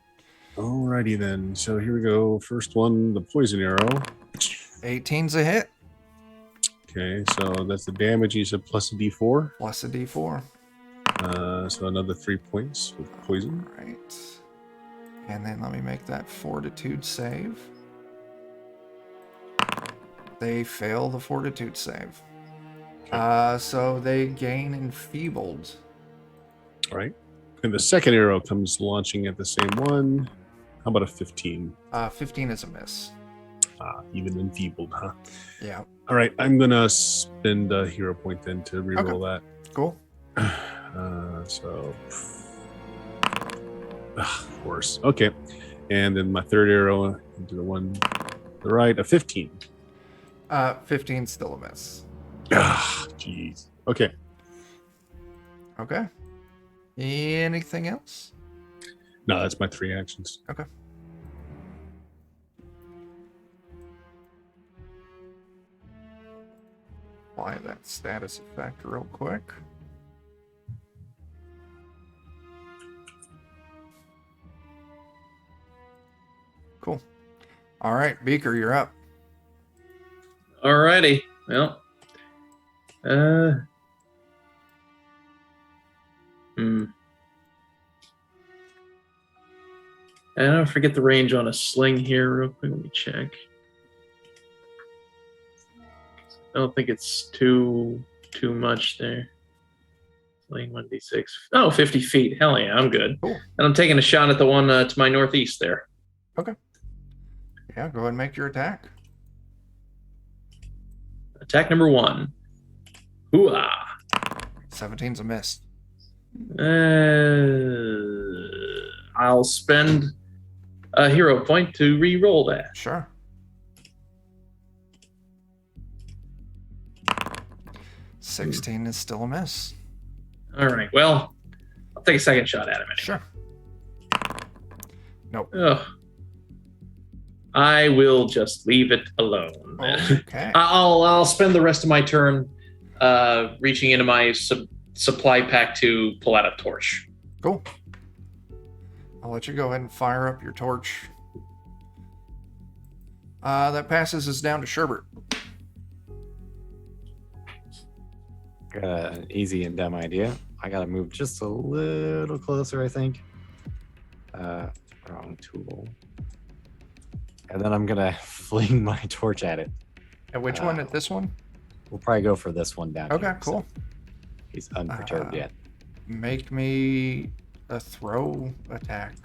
Alrighty then. So here we go. First one, the poison arrow. 18's a hit. Okay, so that's the damage. You said plus a D4. Plus a D4. So another 3 points with poison. All right. And then let me make that fortitude save. They fail the fortitude save. So they gain enfeebled. All right. And the second arrow comes launching at the same one. How about a 15? 15 is a miss. Even enfeebled, huh? Yeah. All right. I'm going to spend a hero point then to reroll that. Cool. So, of course. Okay. And then my third arrow into the one to the right, a 15. 15 still a miss. Ah, jeez. Okay. Okay. Anything else? No, that's my 3 actions. Okay. Apply that status effect real quick. Cool. All right, Beaker, you're up. Alrighty. Well. I don't forget the range on a sling here real quick. Let me check. I don't think it's too much there. Sling 1d6. Oh, 50 feet. Hell yeah, I'm good. Cool. And I'm taking a shot at the one to my northeast there. Okay. Yeah, go ahead and make your attack. Attack number 1. Hooah. 17's a miss. I'll spend a hero point to re-roll that. Sure. 16 is still a miss. All right. Well, I'll take a second shot at him anyway. Sure. Nope. Ugh. I will just leave it alone. Okay. I'll spend the rest of my turn reaching into my supply pack to pull out a torch. Cool. I'll let you go ahead and fire up your torch. That passes us down to Sherbert. Got an easy and dumb idea. I gotta move just a little closer, I think. Wrong tool. And then I'm gonna fling my torch at it. At which one? At this one? We'll probably go for this one down Okay, here. cool. So he's unperturbed yet. Make me a throw attack.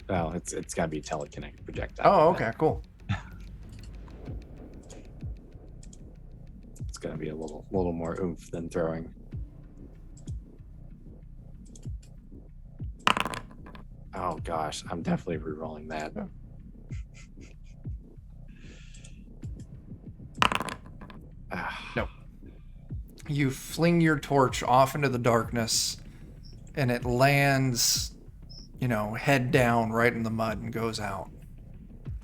Well, it's gotta be telekinetic projectile. Oh, okay, cool. It's gonna be a little more oomph than throwing. Oh gosh, I'm definitely re-rolling that. No. You fling your torch off into the darkness, and it lands, head down right in the mud and goes out.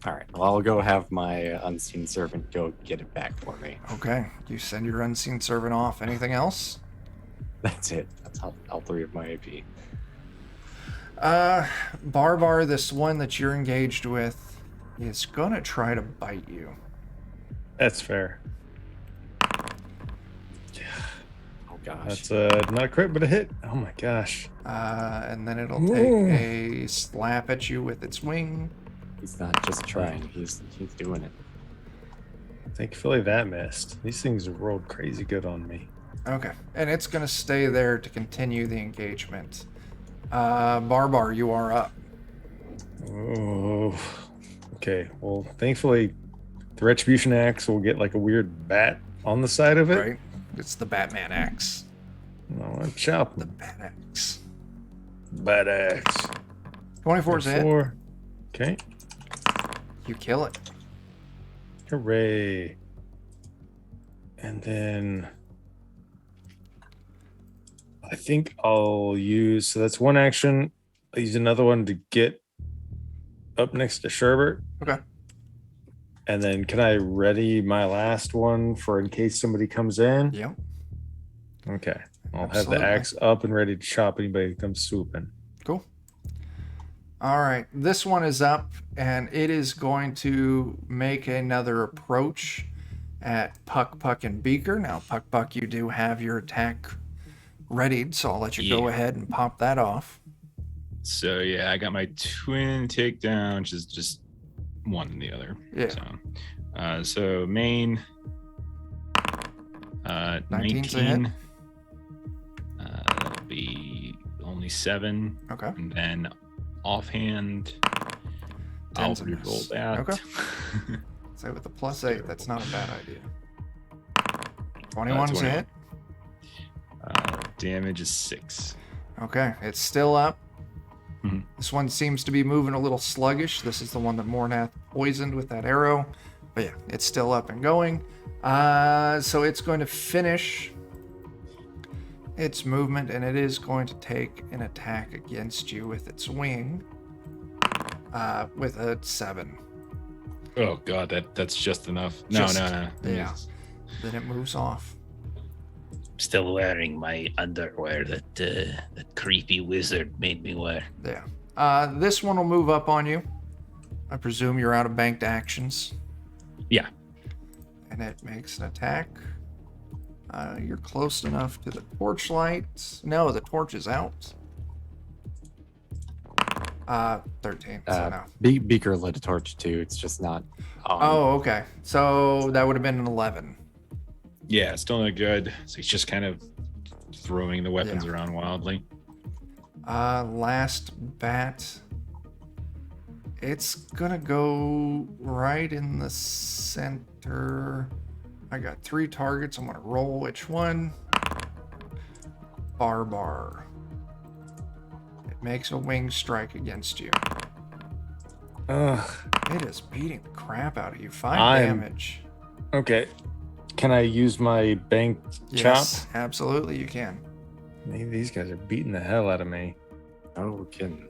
All right, well, I'll go have my unseen servant go get it back for me. Okay, you send your unseen servant off. Anything else? That's it. That's all 3 of my AP. Barbar, this one that you're engaged with, is gonna try to bite you. That's fair. Oh gosh. That's not a crit, but a hit. Oh my gosh. And then it'll take a slap at you with its wing. He's not just trying, he's doing it. Thankfully that missed. These things have rolled crazy good on me. Okay, and it's gonna stay there to continue the engagement. Barbar, you are up. Oh. Okay, well, thankfully the Retribution Axe will get like a weird bat on the side of it. Right? It's the Batman axe. I want to chop The the Bat axe. bat axe. 24 is a hit. 4. Okay. You kill it. Hooray. And then I think I'll use, so that's one action. I'll use another one to get up next to Sherbert. Okay. And then can I ready my last one for in case somebody comes in? Yep. Okay. I'll Absolutely. have the axe up and ready to chop anybody who comes swooping. Cool. All right. This one is up, and it is going to make another approach at Puck, Puck, and Beaker. Now, Puck, Puck, you do have your attack readied, so I'll let you go ahead and pop that off. So yeah, I got my twin takedown, which is just one and the other. Yeah. So main 19's a hit. 19. That'll be only 7. Okay. And then offhand, I'll 10's a re-roll miss. that. Okay. Say with the +8, that's not a bad idea. 21's a 21. hit. Damage is 6. Okay, it's still up. Mhm. This one seems to be moving a little sluggish. This is the one that Mornath poisoned with that arrow. But yeah, it's still up and going. So it's going to finish its movement, and it is going to take an attack against you with its wing with a 7. Oh god, that's just enough. No. Yeah. Then it moves off. Still wearing my underwear that that creepy wizard made me wear. Yeah. This one will move up on you. I presume you're out of banked actions. Yeah. And it makes an attack. You're close enough to the torchlight. No, the torch is out. 13. So no. Beaker lit a torch too. It's just not on. Oh, okay. So that would have been an 11. Yeah, still not good. So he's just kind of throwing the weapons around wildly. Last bat. It's gonna go right in the center. I got 3 targets. I'm gonna roll which one. Barbar. It makes a wing strike against you. Ugh. It is beating the crap out of you. 5 damage. Okay. Can I use my banked Yes, chop? absolutely you can. Maybe these guys are beating the hell out of me. Oh, we're kidding.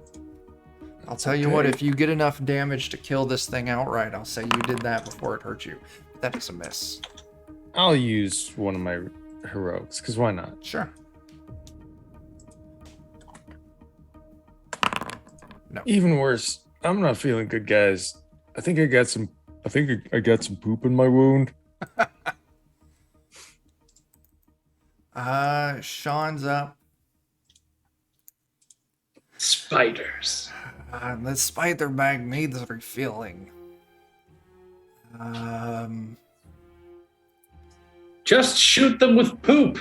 I'll tell you what, if you get enough damage to kill this thing outright, I'll say you did that before it hurt you. That is a miss. I'll use one of my heroics, because why not? Sure. No. Even worse, I'm not feeling good, guys. I think I got some poop in my wound. Sean's up. Spiders. The spider bag needs refilling. Just shoot them with poop.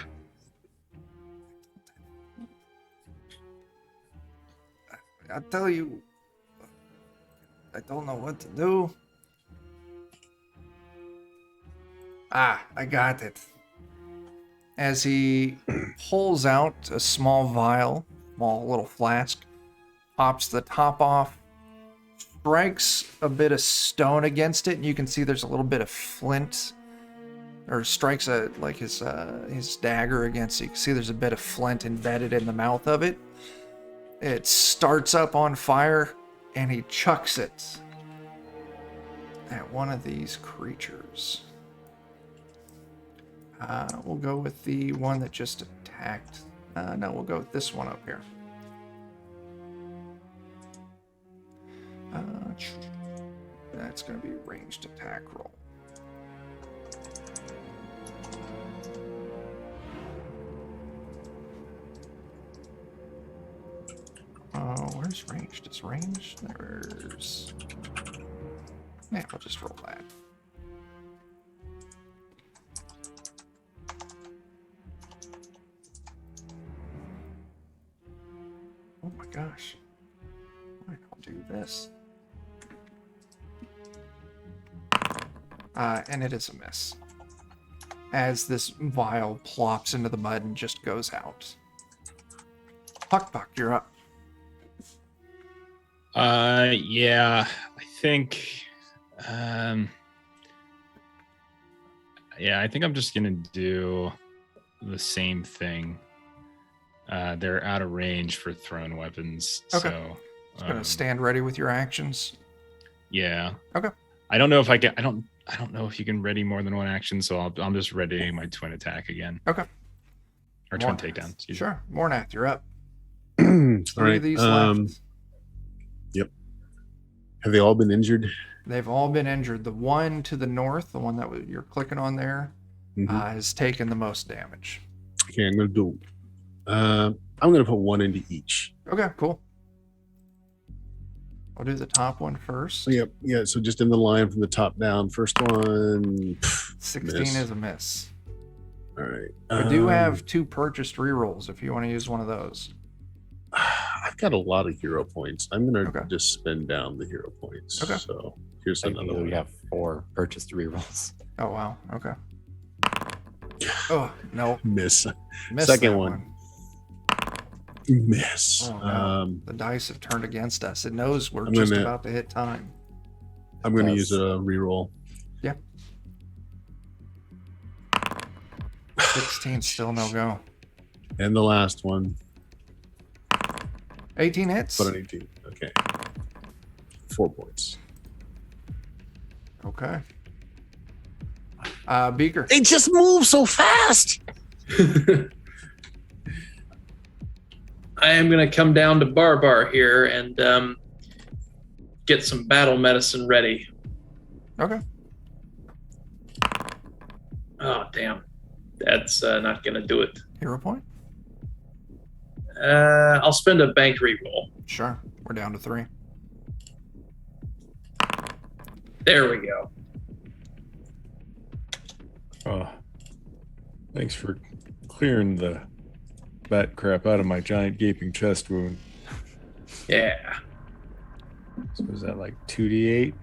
I'll tell you, I don't know what to do. I got it. As he pulls out a small vial, small little flask, pops the top off, strikes a bit of stone against it, and you can see there's a little bit of flint, or strikes his dagger against it. You can see there's a bit of flint embedded in the mouth of it. It starts up on fire, and he chucks it at one of these creatures. We'll go with the one that just attacked. No, we'll go with this one up here. That's going to be ranged attack roll. Where's ranged? Is ranged? There's... Yeah, we'll just roll that. Oh my gosh. Alright, I'll do this. And it is a miss. As this vial plops into the mud and just goes out. Puck, you're up. Yeah, I think, I think I'm just gonna do the same thing. They're out of range for thrown weapons, Okay. so It's gonna stand ready with your actions. yeah. Okay. I don't know if I can. I don't know if you can ready more than one action, so I'm just readying my twin attack again. Okay. Or twin takedown. Excuse me. Sure. Mornath, you're up. All 3 right. of these left. Yep. Have they all been injured? They've all been injured. The one to the north, the one that you're clicking on there, has taken the most damage. Okay, I'm gonna do. I'm gonna put 1 into each. Okay, cool. I'll do the top one first. Yep. Yeah. So just in the line from the top down. First one. 16 miss. is a miss. All right. I do have 2 purchased rerolls if you want to use one of those. I've got a lot of hero points. I'm gonna Okay. just spend down the hero points. Okay. So here's I another think one. we have 4 purchased rerolls. Oh, wow. Okay. Oh, no. Miss. Missed Second that one. Miss. Oh, no. The dice have turned against us. It knows we're I'm just gonna- about to hit time. I'm gonna Does. use a reroll. Yeah. 16 still no go. And the last one. 18 hits. But an 18. Okay. 4 points. Okay. Beaker. They just move so fast. I am going to come down to Barbar here and get some battle medicine ready. Okay. Oh, damn. That's not going to do it. Hero point? I'll spend a bank reroll. Sure. We're down to 3. There we go. Oh, thanks for clearing the bat crap out of my giant gaping chest wound. Yeah. So is that like 2d8?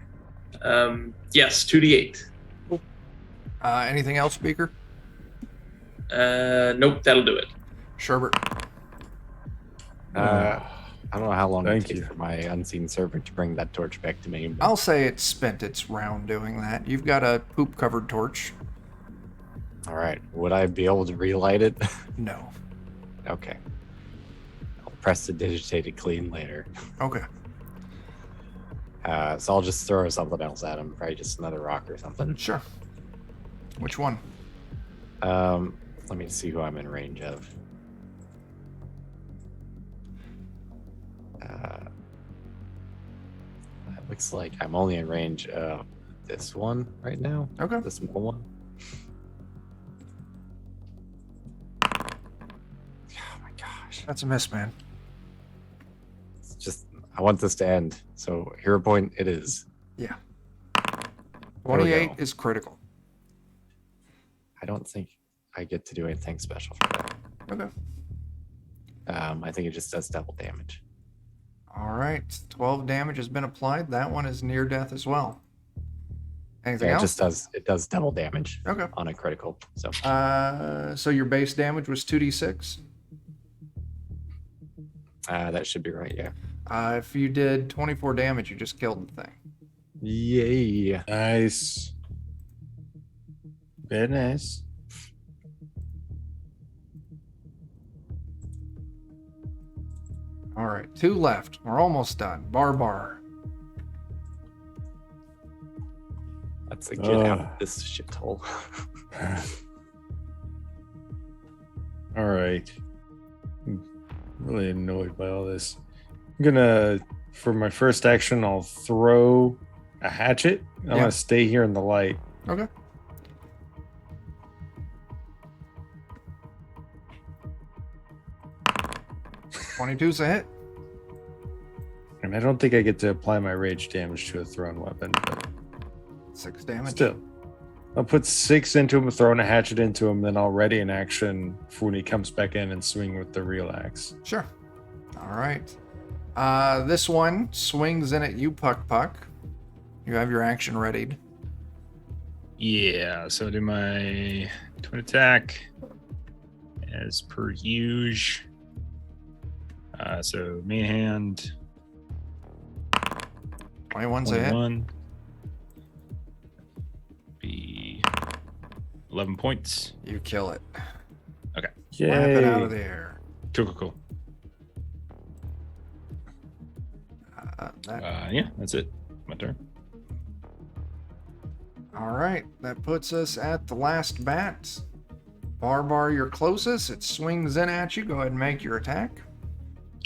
Yes, 2d8. Anything else, Beaker? Nope, that'll do it. Sherbert. I don't know how long it Thank takes you. for my unseen servant to bring that torch back to me. But I'll say it spent its round doing that. You've got a poop-covered torch. all right, would I be able to relight it? No. Okay. I'll press the digitated clean later. Okay. So I'll just throw something else at him, probably just another rock or something. Sure. Which one? Let me see who I'm in range of. It looks like I'm only in range of this one right now. Okay. The small one. Oh my gosh. That's a miss, man. It's just, I want this to end. So hero point it is. Yeah. There we 28 go. is critical. I don't think I get to do anything special for that. Okay. I think it just does double damage. All right. 12 damage has been applied. That one is near death as well. Anything Yeah, else? it does double damage Okay. on a critical. So So your base damage was 2d6. that should be right, yeah. If you did 24 damage, you just killed the thing. Yay. Nice. Very nice. All right. 2 left. We're almost done. Barbar. Let's get out of this shithole. All right. I'm really annoyed by all this. I'm gonna, for my first action, I'll throw a hatchet. I'm Yeah. gonna stay here in the light. Okay. $22's a hit. And I don't think I get to apply my rage damage to a thrown weapon, but 6 damage. still. I'll put 6 into him, throwing a hatchet into him, then I'll ready an action for when he comes back in and swing with the real axe. Sure. All right. This one swings in at you, Puck. You have your action readied. Yeah, so I do my twin attack as per usual. So main hand, 21's a hit. 21. Be 11 points. You kill it. Slap Yay. it out of the air. Cool. Yeah, that's it. My turn. All right. That puts us at the last bat. Barbar, you're closest. It swings in at you. Go ahead and make your attack.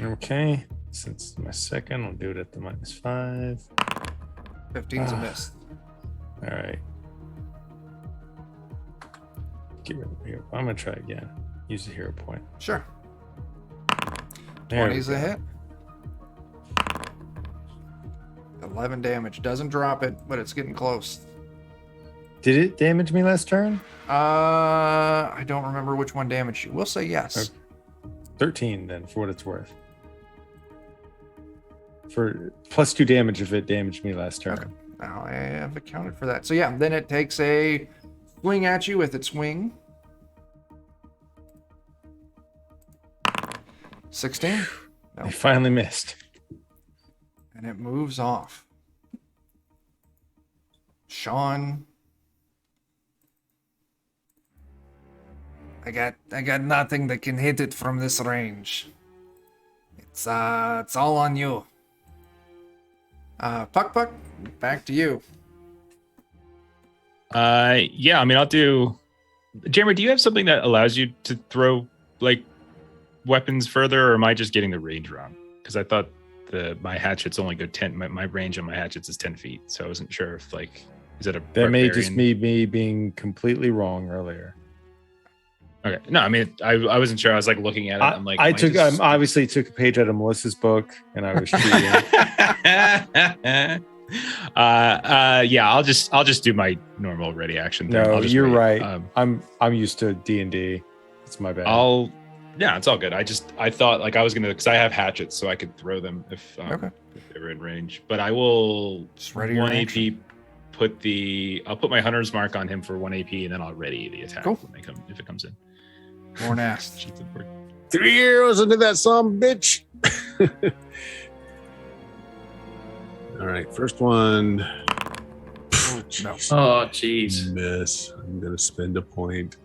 Okay. Since it's my second, I'll do it at the -5. 15's a miss. All right. Get rid of the hero. I'm gonna try again. Use the hero point. Sure. There we 20's a go. hit. 11 damage. Doesn't drop it, but it's getting close. Did it damage me last turn? I don't remember which one damaged you. We'll say yes. Okay. 13 then, for what it's worth. For +2 damage if it damaged me last turn. Okay. Now I have accounted for that. So yeah, then it takes a swing at you with its wing. 16. I finally missed. And it moves off. Sean, I got nothing that can hit it from this range. It's all on you. Puck, back to you. Yeah, I mean, I'll do. Jeremy, do you have something that allows you to throw like weapons further, or am I just getting the range wrong? Because I thought my hatchets only go 10. My range on my hatchets is 10 feet, so I wasn't sure if is that a That may barbarian? just me being completely wrong earlier. Okay, no, I mean, I wasn't sure. I was looking at it. I'm like, I obviously took a page out of Melissa's book, and I was cheating. Yeah, I'll just do my normal ready action thing. No, I'll just you're wait. right. I'm used to D&D. It's my bad. Yeah, it's all good. I thought I was gonna, because I have hatchets, so I could throw them if they were in range. But I will Just ready 1 your AP. action. I'll put my hunter's mark on him for 1 AP, and then I'll ready the attack Cool. when they come, if it comes in. More nast. Shit didn't work. 3 arrows into that son bitch. All right, first one. No. Oh, jeez. Miss. I'm gonna spend a point.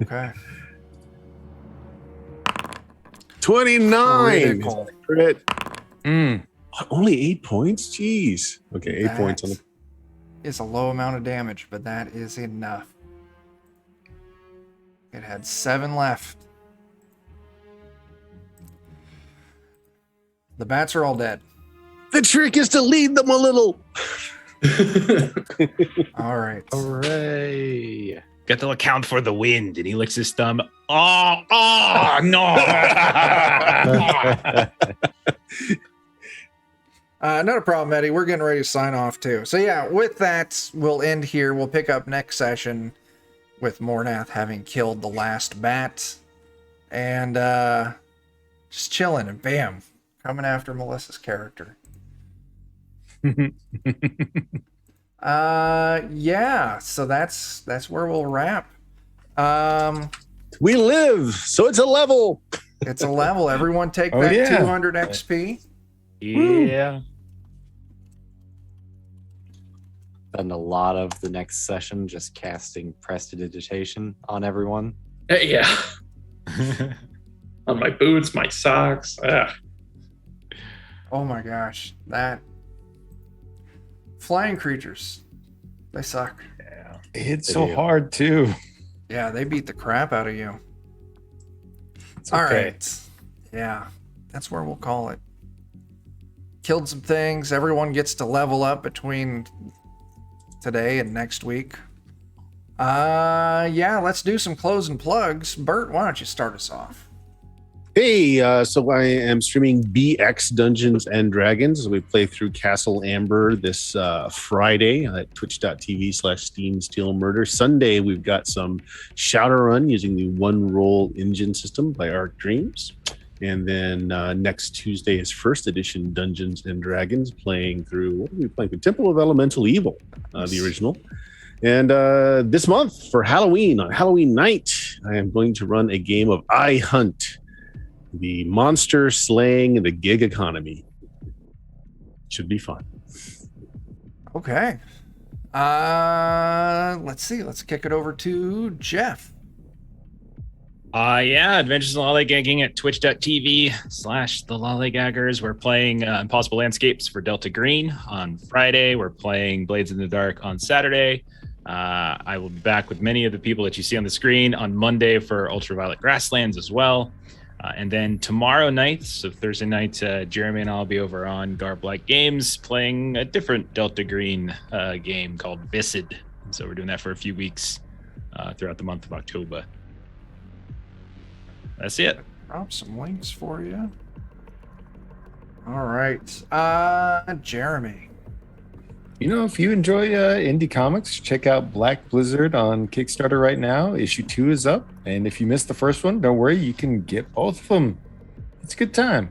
Okay. 29. Critical. Crit. Mm. Only 8 points? Jeez. Okay, 8 points on the. Is a low amount of damage, but that is enough. It had 7 left. The bats are all dead. The trick is to lead them a little. All right. Hooray! Got to account for the wind, and he licks his thumb. Oh no! Not a problem, Eddie. We're getting ready to sign off too. So yeah, with that, we'll end here. We'll pick up next session with Mornath having killed the last bat, and just chilling, and bam, coming after Melissa's character. Yeah, so that's where we'll wrap. We live, so it's a level. It's a level. Everyone take Oh, that yeah. 200 XP. Yeah. Spend a lot of the next session just casting prestidigitation on everyone. Yeah. On my boots, my socks. Oh my gosh, that flying creatures, they suck. Yeah. It's They so do. hard too. Yeah, they beat the crap out of you. It's All okay. right. Yeah, that's where we'll call it. Killed some things. Everyone gets to level up between today and next week. Yeah, let's do some closing plugs. Bert, why don't you start us off? Hey, so I am streaming BX Dungeons and Dragons. We play through Castle Amber this Friday at twitch.tv/Steam Steel Murder. Sunday, we've got some Shadowrun using the one roll engine system by Arc Dreams. And then next Tuesday is first edition Dungeons and Dragons, playing through, what are we playing through? Temple of Elemental Evil, the original. And this month for Halloween, on Halloween night, I am going to run a game of I Hunt, the monster slaying the gig economy. Should be fun. Okay. Let's see. Let's kick it over to Jeff. Yeah, Adventures in Lollygagging at twitch.tv/the Lollygaggers. We're playing Impossible Landscapes for Delta Green on Friday. We're playing Blades in the Dark on Saturday. I will be back with many of the people that you see on the screen on Monday for Ultraviolet Grasslands as well. And then tomorrow night, so Thursday night, Jeremy and I'll be over on Garblight Games playing a different Delta Green game called Viscid. So we're doing that for a few weeks throughout the month of October. That's it. Drop some links for you. All right. Jeremy. You know, if you enjoy indie comics, check out Black Blizzard on Kickstarter right now. Issue 2 is up. And if you missed the first one, don't worry, you can get both of them. It's a good time.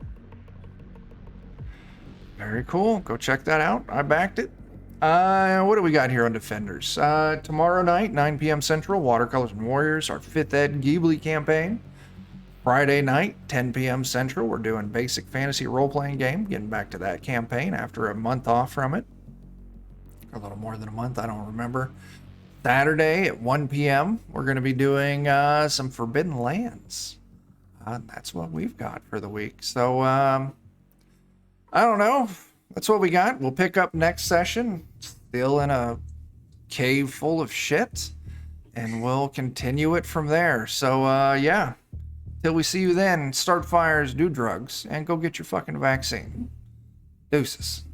Very cool. Go check that out. I backed it. What do we got here on Defenders? Tomorrow night, 9 p.m. Central, Watercolors and Warriors, our 5th Ed Ghibli campaign. Friday night, 10 p.m. Central, we're doing Basic Fantasy Role-Playing Game. Getting back to that campaign after a month off from it. A little more than a month, I don't remember. Saturday at 1 p.m., we're going to be doing some Forbidden Lands. That's what we've got for the week. So, I don't know. That's what we got. We'll pick up next session, still in a cave full of shit, and we'll continue it from there. So, yeah. Till we see you then, start fires, do drugs, and go get your fucking vaccine. Deuces.